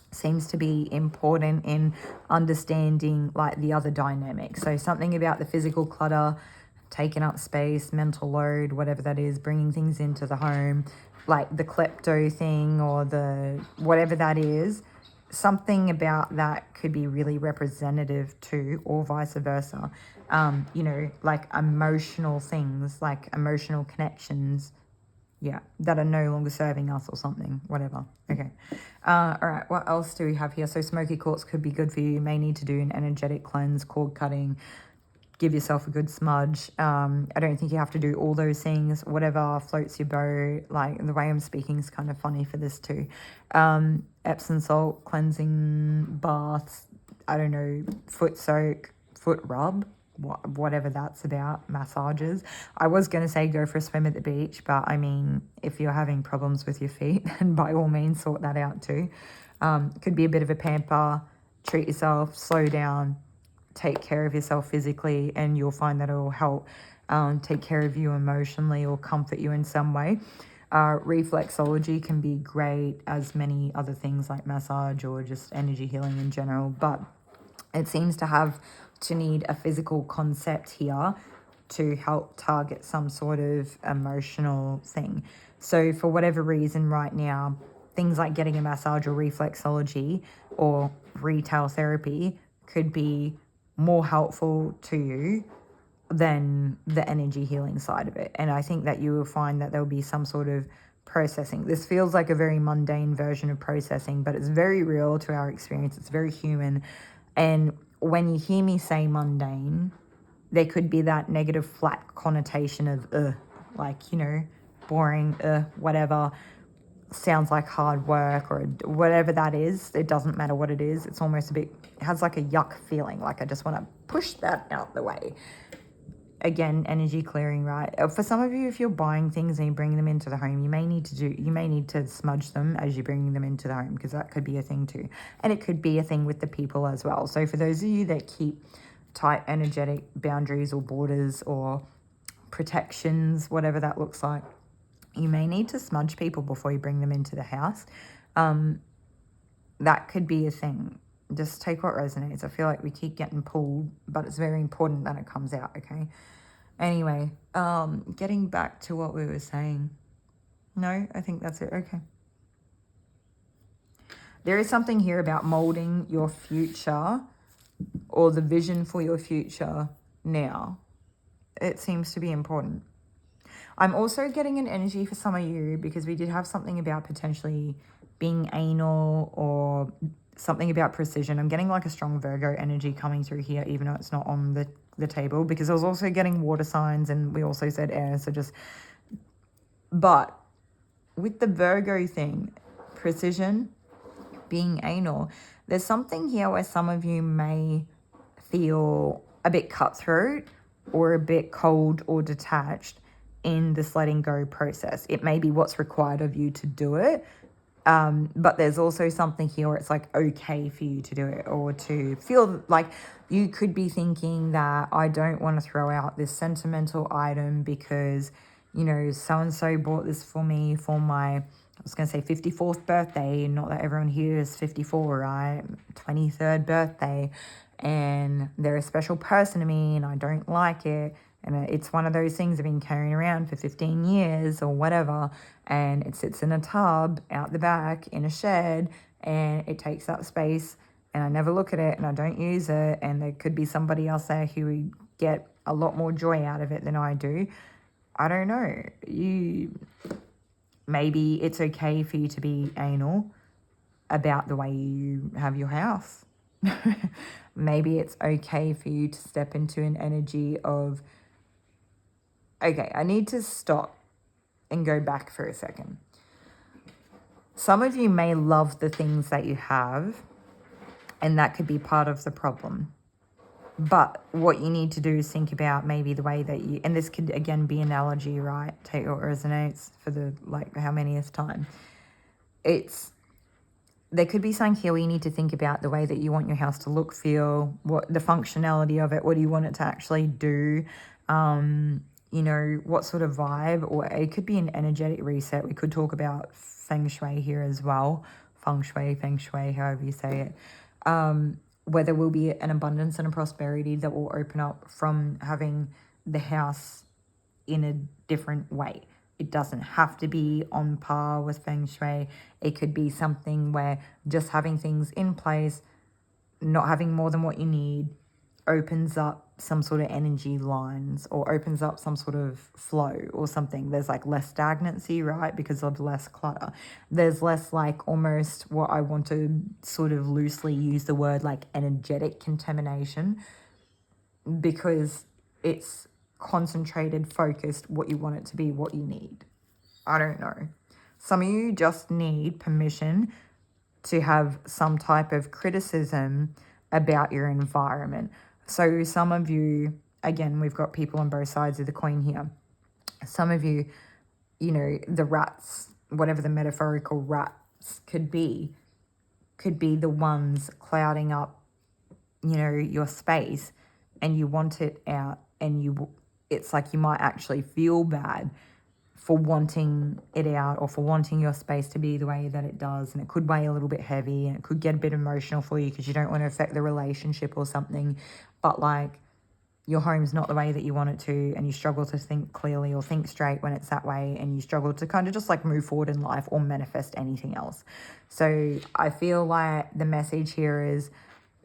Seems to be important in understanding like the other dynamic. So something about the physical clutter, taking up space, mental load, whatever that is, bringing things into the home, like the klepto thing or the whatever that is, something about that could be really representative to, or vice versa. Like emotional things, like emotional connections, yeah, that are no longer serving us or something, whatever. Okay. All right, what else do we have here? So smoky quartz could be good for you. You may need to do an energetic cleanse, cord cutting, give yourself a good smudge. I don't think you have to do all those things. Whatever floats your boat. Like the way I'm speaking is kind of funny for this too. Epsom salt, cleansing baths, I don't know, foot soak, foot rub, whatever that's about, massages. I was going to say go for a swim at the beach, but I mean, if you're having problems with your feet, then by all means sort that out too. Could be a bit of a pamper, treat yourself, slow down, take care of yourself physically, and you'll find that it will help take care of you emotionally or comfort you in some way. Reflexology can be great, as many other things like massage or just energy healing in general, but it seems to need a physical concept here to help target some sort of emotional thing. So for whatever reason right now, things like getting a massage or reflexology or retail therapy could be more helpful to you than the energy healing side of it. And I think that you will find that there'll be some sort of processing. This feels like a very mundane version of processing, but it's very real to our experience. It's very human. And when you hear me say mundane, there could be that negative flat connotation of like, boring, whatever, sounds like hard work or whatever that is. It doesn't matter what it is. It's almost it has like a yuck feeling, like I just want to push that out the way. again, energy clearing, right? For some of you, if you're buying things and you bring them into the home, you may need to smudge them as you bring them into the home, because that could be a thing too. And it could be a thing with the people as well. So for those of you that keep tight energetic boundaries or borders or protections, whatever that looks like, you may need to smudge people before you bring them into the house. That could be a thing. Just take what resonates. I feel like we keep getting pulled, but it's very important that it comes out, okay? Anyway, getting back to what we were saying. No, I think that's it. Okay. There is something here about molding your future or the vision for your future now. It seems to be important. I'm also getting an energy for some of you, because we did have something about potentially being anal or something about precision. I'm getting like a strong Virgo energy coming through here, even though it's not on the table, because I was also getting water signs, and we also said air. So but with the Virgo thing, precision, being anal, there's something here where some of you may feel a bit cutthroat or a bit cold or detached in this letting go process. It may be what's required of you to do it, but there's also something here where it's like okay for you to do it, or to feel like you could be thinking that I don't want to throw out this sentimental item because, you know, so-and-so bought this for me for my, I was going to say 54th birthday. Not that everyone here is 54, right? 23rd birthday. And they're a special person to me and I don't like it. And it's one of those things I've been carrying around for 15 years or whatever. And it sits in a tub out the back in a shed, and it takes up space. And I never look at it and I don't use it. And there could be somebody else there who would get a lot more joy out of it than I do. I don't know. Maybe it's okay for you to be anal about the way you have your house. Maybe it's okay for you to step into an energy of, okay, I need to stop and go back for a second. Some of you may love the things that you have, and that could be part of the problem. But what you need to do is think about maybe the way that you, and this could again be analogy, right? Take what resonates for the, like, how manyth time. There could be something here where you need to think about the way that you want your house to look, feel, what the functionality of it, what do you want it to actually do, you know, what sort of vibe, or it could be an energetic reset. We could talk about feng shui here as well, feng shui, however you say it. Where there will be an abundance and a prosperity that will open up from having the house in a different way. It doesn't have to be on par with feng shui. It could be something where just having things in place, not having more than what you need, opens up some sort of energy lines, or opens up some sort of flow or something. There's like less stagnancy, right? Because of less clutter. There's less like almost what I want to sort of loosely use the word like energetic contamination, because it's concentrated, focused, what you want it to be, what you need. I don't know. Some of you just need permission to have some type of criticism about your environment. So some of you, again, we've got people on both sides of the coin here. Some of you, you know, the rats, whatever the metaphorical rats could be the ones clouding up, you know, your space, and you want it out, and it's like you might actually feel bad for wanting it out, or for wanting your space to be the way that it does. And it could weigh a little bit heavy, and it could get a bit emotional for you because you don't want to affect the relationship or something. But like, your home's not the way that you want it to, and you struggle to think clearly or think straight when it's that way, and you struggle to kind of just like move forward in life or manifest anything else. So I feel like the message here is,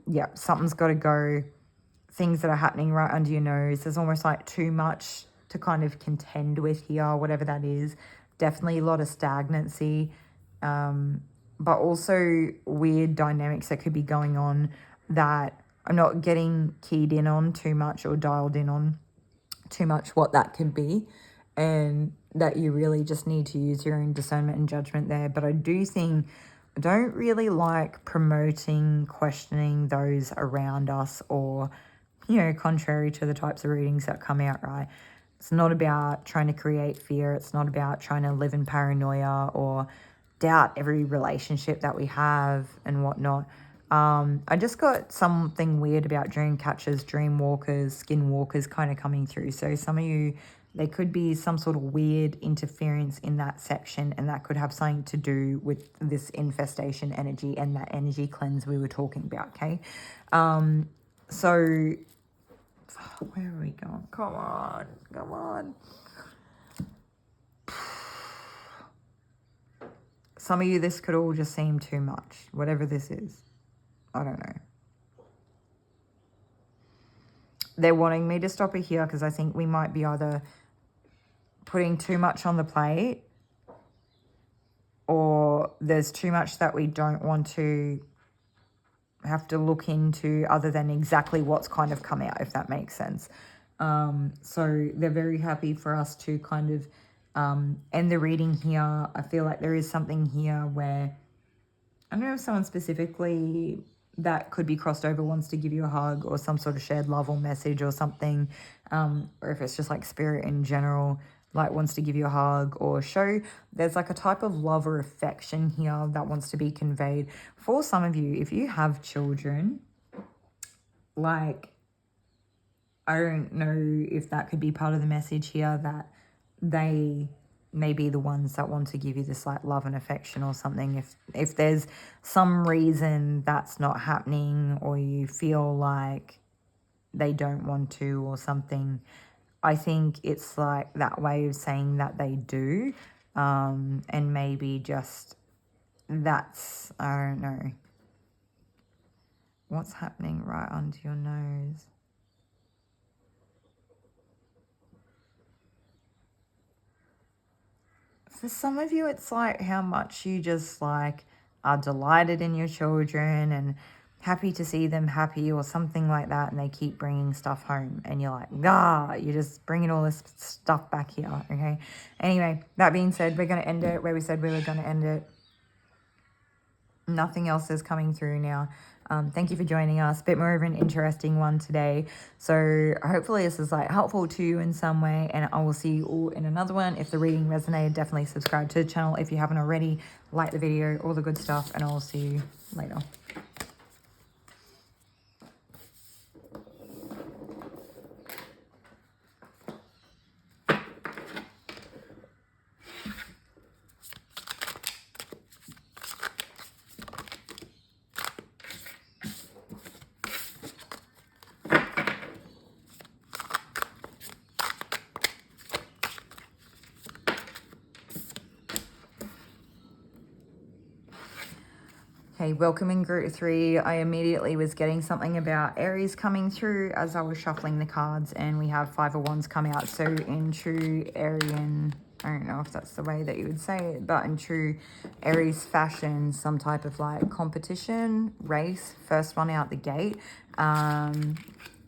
yeah, something's got to go. Things that are happening right under your nose. There's almost like too much to kind of contend with here, whatever that is. Definitely a lot of stagnancy, but also weird dynamics that could be going on that I'm not getting keyed in on too much, or dialed in on too much what that could be, and that you really just need to use your own discernment and judgment there. But I do think, I don't really like promoting questioning those around us, or you know, contrary to the types of readings that come out, right? It's not about trying to create fear. It's not about trying to live in paranoia or doubt every relationship that we have and whatnot. I just got something weird about dream catchers, dream walkers, skin walkers kind of coming through. So some of you, there could be some sort of weird interference in that section, and that could have something to do with this infestation energy and that energy cleanse we were talking about, okay? So where are we going? Come on, come on. Some of you, this could all just seem too much, whatever this is. I don't know. They're wanting me to stop it here because I think we might be either putting too much on the plate, or there's too much that we don't want to have to look into other than exactly what's kind of come out, if that makes sense. So they're very happy for us to kind of end the reading here. I feel like there is something here where, I don't know if someone specifically that could be crossed over wants to give you a hug or some sort of shared love or message or something, or if it's just like spirit in general, like wants to give you a hug or show there's like a type of love or affection here that wants to be conveyed. For some of you, if you have children, like, I don't know if that could be part of the message here, that they may be the ones that want to give you this like love and affection or something. If there's some reason that's not happening, or you feel like they don't want to or something, I think it's like that way of saying that they do, and maybe just that's, I don't know, what's happening right under your nose. For some of you, it's like how much you just like are delighted in your children and happy to see them happy or something like that, and they keep bringing stuff home and you're like, you're just bringing all this stuff back here, okay? Anyway, that being said, we're going to end it where we said we were going to end it. Nothing else is coming through now. Thank you for joining us. A bit more of an interesting one today. So hopefully this is like helpful to you in some way, and I will see you all in another one. If the reading resonated, definitely subscribe to the channel if you haven't already. Like the video, all the good stuff, and I'll see you later. Okay, welcome in group 3. I immediately was getting something about Aries coming through as I was shuffling the cards, and we have 5 of Wands come out. So in true Arian, I don't know if that's the way that you would say it, but in true Aries fashion, some type of like competition, race, first one out the gate.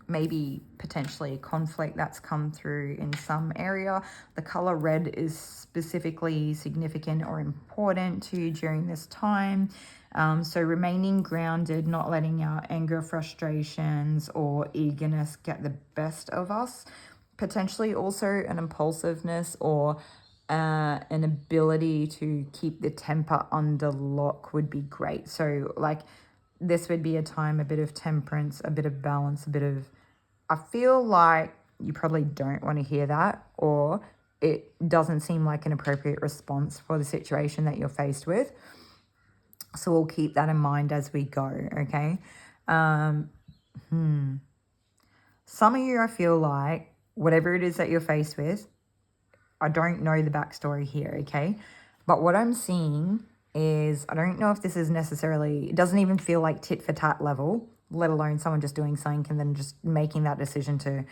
Maybe potentially a conflict that's come through in some area. The color red is specifically significant or important to you during this time. So remaining grounded, not letting our anger, frustrations, or eagerness get the best of us. Potentially also an impulsiveness or an ability to keep the temper under lock would be great. So like this would be a time, a bit of temperance, a bit of balance, a bit of, I feel like you probably don't want to hear that, or it doesn't seem like an appropriate response for the situation that you're faced with. So we'll keep that in mind as we go, okay? Some of you, I feel like, whatever it is that you're faced with, I don't know the backstory here, okay? But what I'm seeing is, I don't know if this is necessarily, it doesn't even feel like tit for tat level, let alone someone just doing something and then just making that decision to,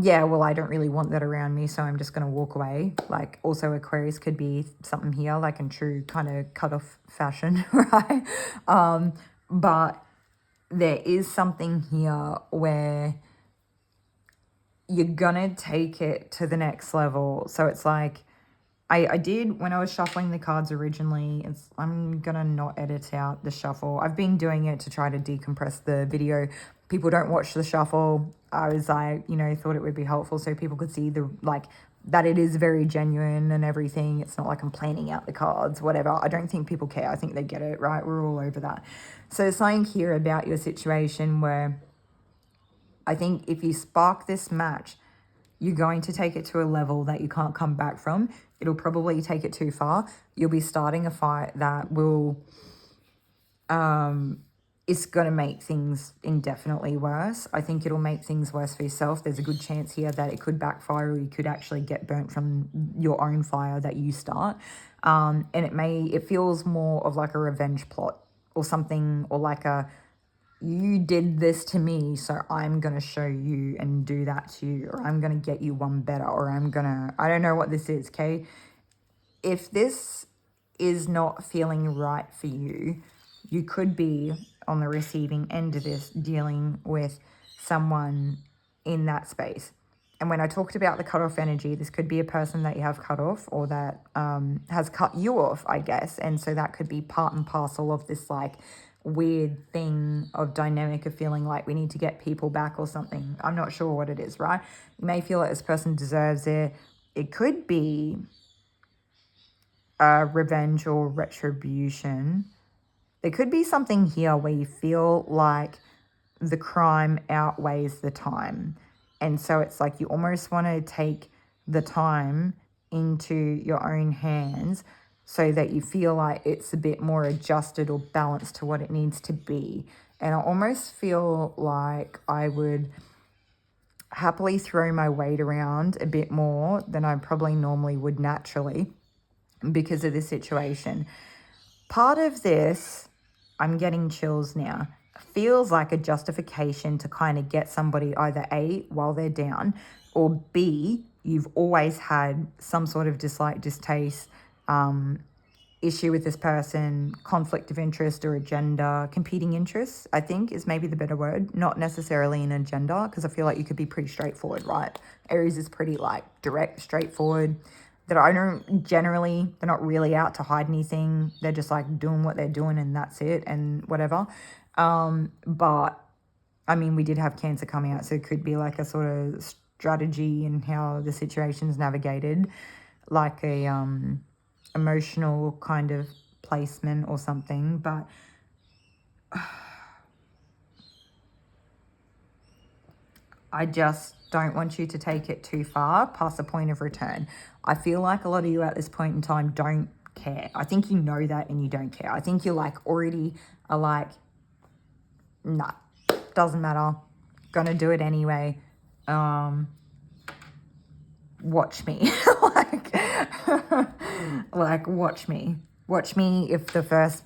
yeah, well, I don't really want that around me, so I'm just going to walk away. Like, also Aquarius could be something here, like in true kind of cut off fashion, right? But there is something here where you're going to take it to the next level. So it's like, I did, when I was shuffling the cards originally, I'm going to not edit out the shuffle. I've been doing it to try to decompress the video. People don't watch the shuffle. I was like, you know, thought it would be helpful so people could see the, like, that it is very genuine and everything. It's not like I'm planning out the cards, whatever. I don't think people care. I think they get it, right? We're all over that. So there's something here about your situation where I think if you spark this match, you're going to take it to a level that you can't come back from. It'll probably take it too far. You'll be starting a fight that will, it's going to make things indefinitely worse. I think it'll make things worse for yourself. There's a good chance here that it could backfire, or you could actually get burnt from your own fire that you start. And it feels more of like a revenge plot or something, or like you did this to me, so I'm going to show you and do that to you, or I'm going to get you one better, or I don't know what this is, okay? If this is not feeling right for you, you could be on the receiving end of this, dealing with someone in that space. And when I talked about the cut-off energy, this could be a person that you have cut off, or that has cut you off, I guess. And so that could be part and parcel of this, like, weird thing of dynamic of feeling like we need to get people back or something. I'm not sure what it is, right? You may feel like this person deserves it. It could be revenge or retribution. There could be something here where you feel like the crime outweighs the time. And so it's like you almost want to take the time into your own hands so that you feel like it's a bit more adjusted or balanced to what it needs to be. And I almost feel like I would happily throw my weight around a bit more than I probably normally would naturally because of this situation. Part of this, I'm getting chills now, feels like a justification to kind of get somebody either A, while they're down, or B, you've always had some sort of dislike, distaste, issue with this person, conflict of interest or agenda, competing interests, I think is maybe the better word, not necessarily an agenda, because I feel like you could be pretty straightforward, right? Aries is pretty like direct, straightforward. That I don't generally, they're not really out to hide anything. They're just like doing what they're doing and that's it and whatever. But I mean, we did have Cancer coming out, so it could be like a sort of strategy in how the situation's navigated, like a emotional kind of placement or something. But I just don't want you to take it too far past the point of return. I feel like a lot of you at this point in time don't care. I think you know that and you don't care. I think you're like already are like, nah, doesn't matter. Gonna do it anyway. Watch me. like watch me. Watch me if the first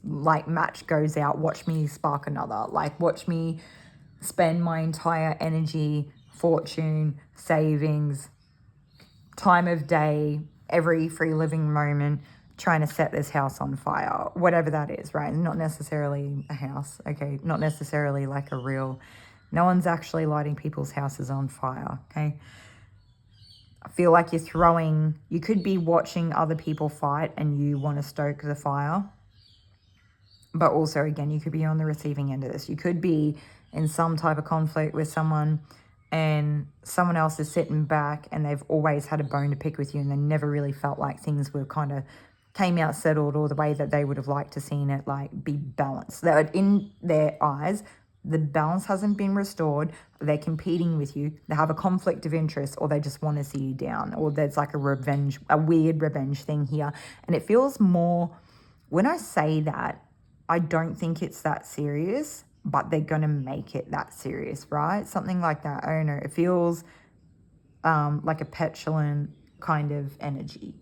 like match goes out. Watch me spark another. Like watch me spend my entire energy, fortune, savings, time of day, every free living moment trying to set this house on fire, whatever that is, right? Not necessarily a house, okay? Not necessarily like a real, no one's actually lighting people's houses on fire, okay? I feel like you could be watching other people fight and you want to stoke the fire. But also, again, you could be on the receiving end of this. You could be in some type of conflict with someone and someone else is sitting back and they've always had a bone to pick with you and they never really felt like things were kind of came out settled or the way that they would have liked to seen it like be balanced. That in their eyes, the balance hasn't been restored. They're competing with you. They have a conflict of interest or they just want to see you down, or there's like a weird revenge thing here. And it feels more, when I say that, I don't think it's that serious, but they're going to make it that serious, right? Something like that. I don't know. It feels like a petulant kind of energy.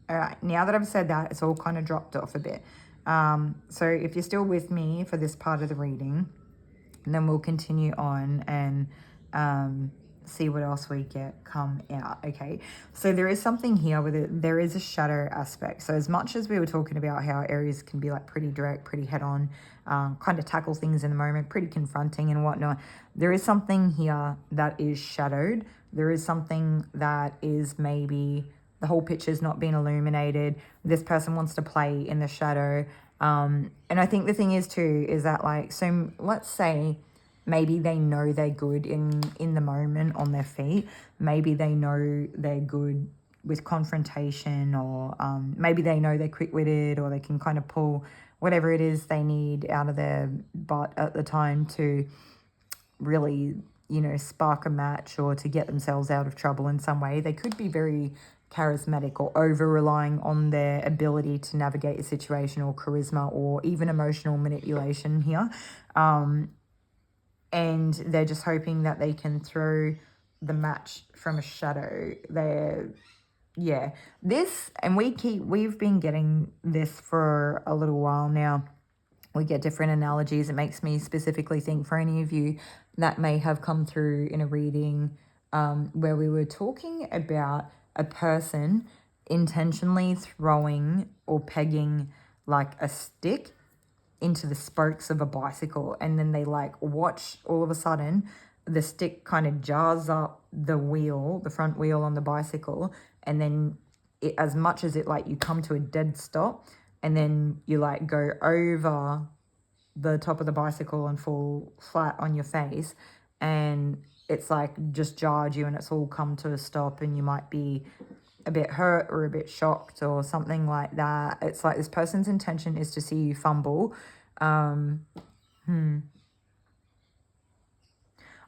All right. Now that I've said that, it's all kind of dropped off a bit. So if you're still with me for this part of the reading, and then we'll continue on and see what else we get come out. Okay, so there is something here with it. There is a shadow aspect. So as much as we were talking about how Aries can be like pretty direct, pretty head on, kind of tackle things in the moment, pretty confronting and whatnot, there is something here that is shadowed. There is something that is maybe the whole picture's not been illuminated. This person wants to play in the shadow. And I think the thing is too, is that like, so let's say maybe they know they're good in the moment on their feet. Maybe they know they're good with confrontation, or maybe they know they're quick-witted, or they can kind of pull whatever it is they need out of their butt at the time to really, you know, spark a match or to get themselves out of trouble in some way. They could be very charismatic or over-relying on their ability to navigate a situation, or charisma, or even emotional manipulation here. And they're just hoping that they can throw the match from a shadow. Yeah, this, and we've been getting this for a little while now. We get different analogies. It makes me specifically think, for any of you that may have come through in a reading where we were talking about a person intentionally throwing or pegging like a stick into the spokes of a bicycle, and then they like watch all of a sudden the stick kind of jars up the wheel, the front wheel on the bicycle, and then it, as much as it like, you come to a dead stop, and then you like go over the top of the bicycle and fall flat on your face, and it's like just jarred you and it's all come to a stop, and you might be a bit hurt or a bit shocked or something like that. It's like this person's intention is to see you fumble.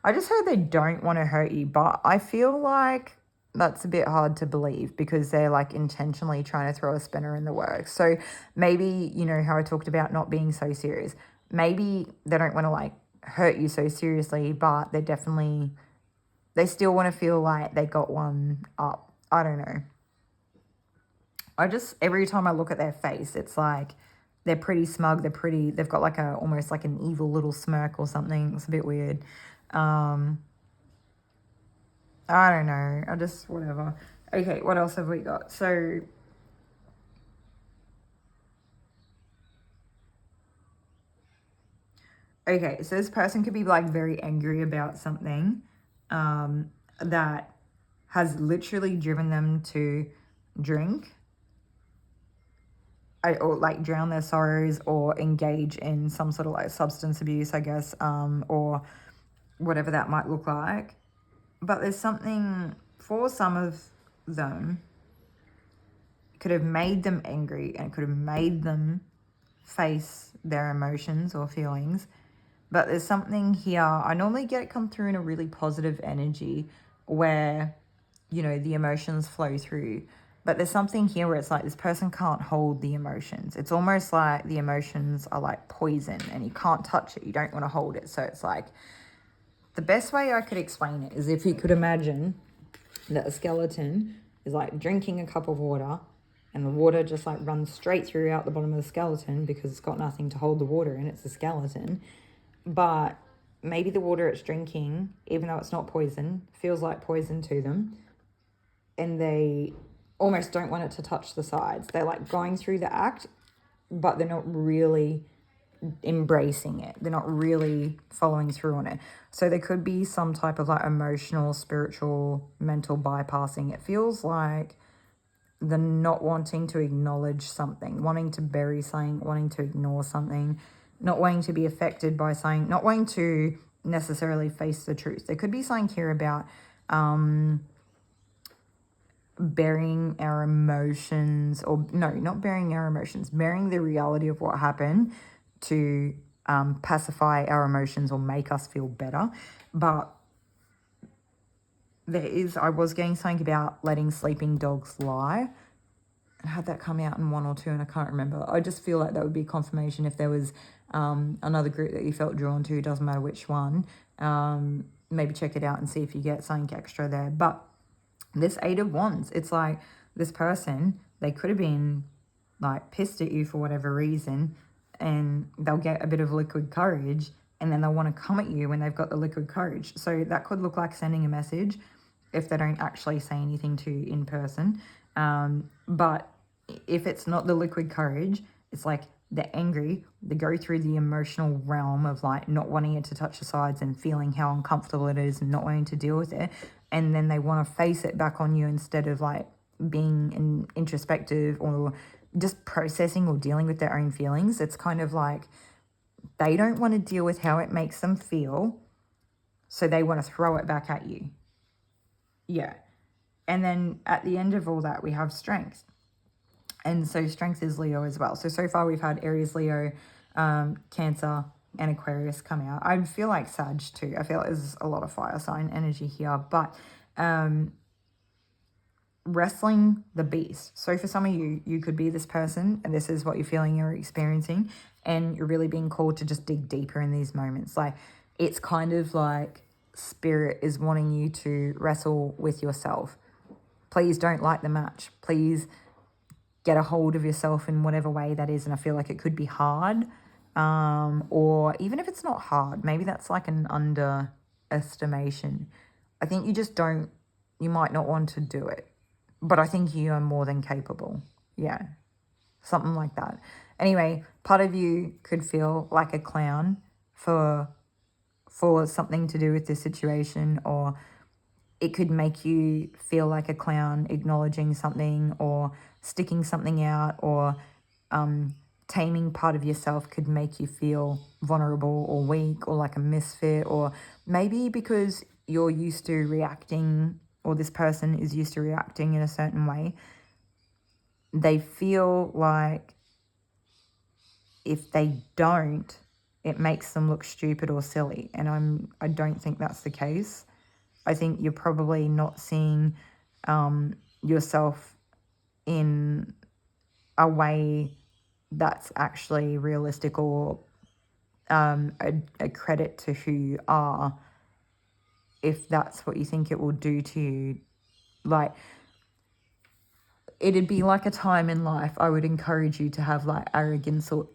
I just heard they don't want to hurt you, but I feel like that's a bit hard to believe, because they're like intentionally trying to throw a spinner in the works. So maybe, you know how I talked about not being so serious. Maybe they don't want to like hurt you so seriously, but they still want to feel like they got one up. I don't know. Every time I look at their face, it's like they're pretty smug. They've got like almost like an evil little smirk or something. It's a bit weird. I don't know. Whatever. Okay, what else have we got? So, okay, so this person could be like very angry about something that has literally driven them to drink, or like drown their sorrows, or engage in some sort of like substance abuse, I guess, or whatever that might look like. But there's something, for some of them, could have made them angry, and it could have made them face their emotions or feelings. But there's something here, I normally get it come through in a really positive energy where, you know, the emotions flow through. But there's something here where it's like this person can't hold the emotions. It's almost like the emotions are like poison, and you can't touch it. You don't want to hold it. So it's like, the best way I could explain it is if you could imagine that a skeleton is like drinking a cup of water, and the water just like runs straight throughout the bottom of the skeleton because it's got nothing to hold the water in. It's a skeleton. But maybe the water it's drinking, even though it's not poison, feels like poison to them. And they almost don't want it to touch the sides. They're like going through the act, but they're not really embracing it. They're not really following through on it. So there could be some type of like emotional, spiritual, mental bypassing. It feels like the not wanting to acknowledge something, wanting to bury something, wanting to ignore something, not wanting to be affected by something, not wanting to necessarily face the truth. There could be something here about burying our emotions, or no, not burying our emotions, burying the reality of what happened to pacify our emotions or make us feel better. But I was getting something about letting sleeping dogs lie. I had that come out in 1 or 2 and I can't remember. I just feel like that would be confirmation if there was another group that you felt drawn to, doesn't matter which one. Maybe check it out and see if you get something extra there. But this 8 of Wands, it's like this person, they could have been like pissed at you for whatever reason, and they'll get a bit of liquid courage, and then they'll want to come at you when they've got the liquid courage. So that could look like sending a message if they don't actually say anything to you in person. But if it's not the liquid courage, it's like they're angry, they go through the emotional realm of like not wanting it to touch the sides and feeling how uncomfortable it is and not wanting to deal with it, and then they want to face it back on you instead of like being introspective or just processing or dealing with their own feelings. It's kind of like they don't want to deal with how it makes them feel, so they want to throw it back at you. Yeah. And then at the end of all that, we have strength. And so strength is Leo as well. So far we've had Aries, Leo, Cancer, and Aquarius come out. I feel like Sag too. I feel like there's a lot of fire sign energy here. But wrestling the beast. So for some of you, you could be this person and this is what you're feeling, you're experiencing, and you're really being called to just dig deeper in these moments. Like, it's kind of like spirit is wanting you to wrestle with yourself. Please don't light the match. Please get a hold of yourself in whatever way that is. And I feel like it could be hard. Or even if it's not hard, maybe that's like an underestimation. I think you might not want to do it. But I think you are more than capable. Yeah, something like that. Anyway, part of you could feel like a clown for something to do with this situation, or it could make you feel like a clown acknowledging something or sticking something out, or taming part of yourself could make you feel vulnerable or weak or like a misfit, or maybe because you're used to reacting, or this person is used to reacting in a certain way, they feel like if they don't, it makes them look stupid or silly. And I don't think that's the case. I think you're probably not seeing yourself in a way that's actually realistic or a credit to who you are, if that's what you think it will do to you. Like, it'd be like a time in life I would encourage you to have like arrogance or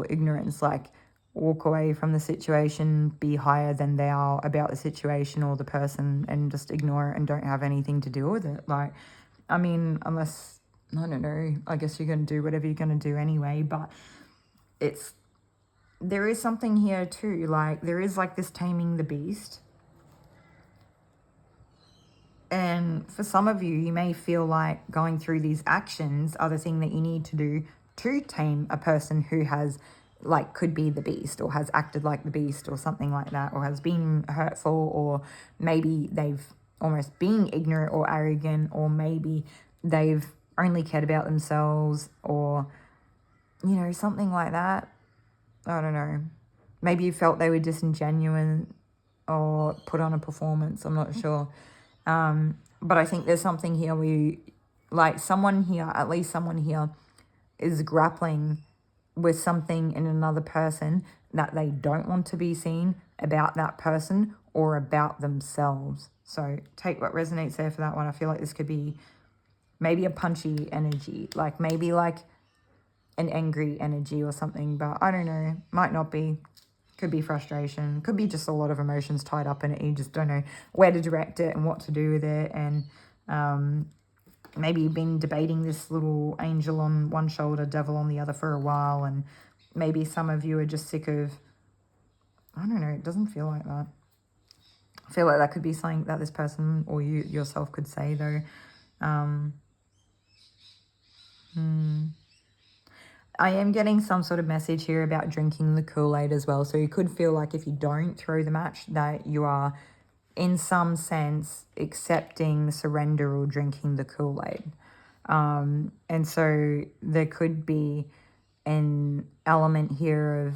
ignorance, like walk away from the situation, be higher than they are about the situation or the person, and just ignore it and don't have anything to do with it. Like, I mean, unless, I don't know, I guess you're going to do whatever you're going to do anyway, but there is something here too, like there is like this taming the beast. And for some of you, you may feel like going through these actions are the thing that you need to do to tame a person who has, like, could be the beast or has acted like the beast or something like that, or has been hurtful, or maybe they've almost been ignorant or arrogant, or maybe they've only cared about themselves, or, you know, something like that. I don't know. Maybe you felt they were disingenuous or put on a performance. I'm not sure. But I think there's something here where you, like, someone here, at least someone here, is grappling with something in another person that they don't want to be seen about that person or about themselves. So take what resonates there for that one. I feel like this could be maybe a punchy energy, like maybe like an angry energy or something, but I don't know, might not be. Could be frustration, could be just a lot of emotions tied up in it. You just don't know where to direct it and what to do with it. And maybe you've been debating this little angel on one shoulder, devil on the other for a while. And maybe some of you are just sick of, I don't know, it doesn't feel like that. I feel like that could be something that this person or you yourself could say though. I am getting some sort of message here about drinking the Kool-Aid as well. So you could feel like if you don't throw the match, that you are, in some sense, accepting surrender or drinking the Kool-Aid. And so there could be an element here of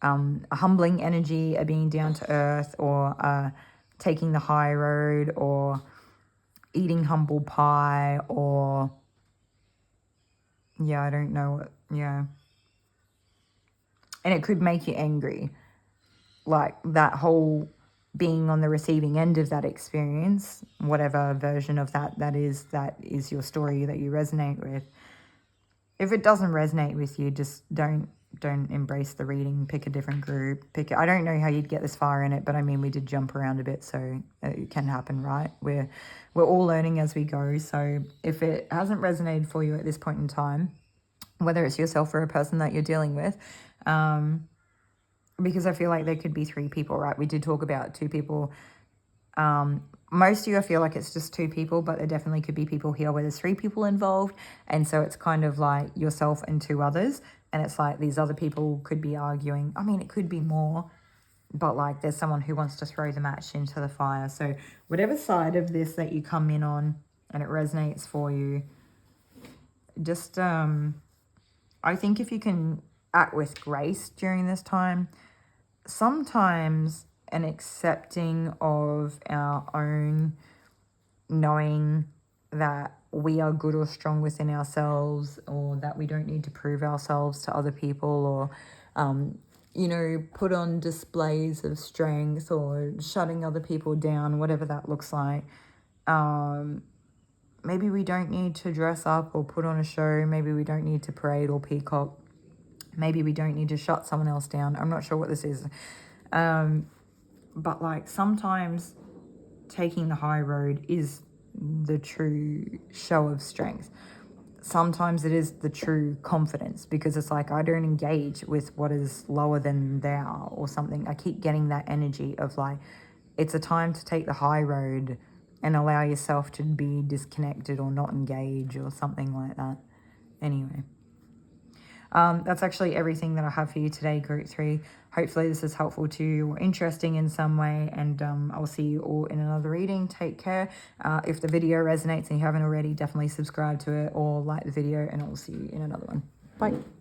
a humbling energy, a being down to earth, or taking the high road, or eating humble pie, or... yeah, I don't know what, yeah. And it could make you angry. Like that whole being on the receiving end of that experience, whatever version of that is your story that you resonate with. If it doesn't resonate with you, just don't embrace the reading. Pick a different group. I don't know how you'd get this far in it, but I mean, we did jump around a bit, so it can happen, right? We're all learning as we go. So if it hasn't resonated for you at this point in time, whether it's yourself or a person that you're dealing with, because I feel like there could be three people, right? We did talk about two people most of you, I feel like it's just 2 people, but there definitely could be people here where there's 3 people involved. And so it's kind of like yourself and 2 others. And it's like these other people could be arguing. I mean, it could be more, but like there's someone who wants to throw the match into the fire. So whatever side of this that you come in on and it resonates for you, just, I think if you can act with grace during this time, sometimes an accepting of our own knowing that we are good or strong within ourselves, or that we don't need to prove ourselves to other people, or you know, put on displays of strength, or shutting other people down, whatever that looks like. Maybe we don't need to dress up or put on a show. Maybe we don't need to parade or peacock. Maybe we don't need to shut someone else down. I'm not sure what this is. But like sometimes taking the high road is the true show of strength. Sometimes it is the true confidence, because it's like I don't engage with what is lower than thou or something. I keep getting that energy of like it's a time to take the high road and allow yourself to be disconnected or not engage or something like that. Anyway. That's actually everything that I have for you today, Group 3. Hopefully this is helpful to you or interesting in some way, and I'll see you all in another reading. Take care. If the video resonates and you haven't already, definitely subscribe to it or like the video, and I'll see you in another one. Bye.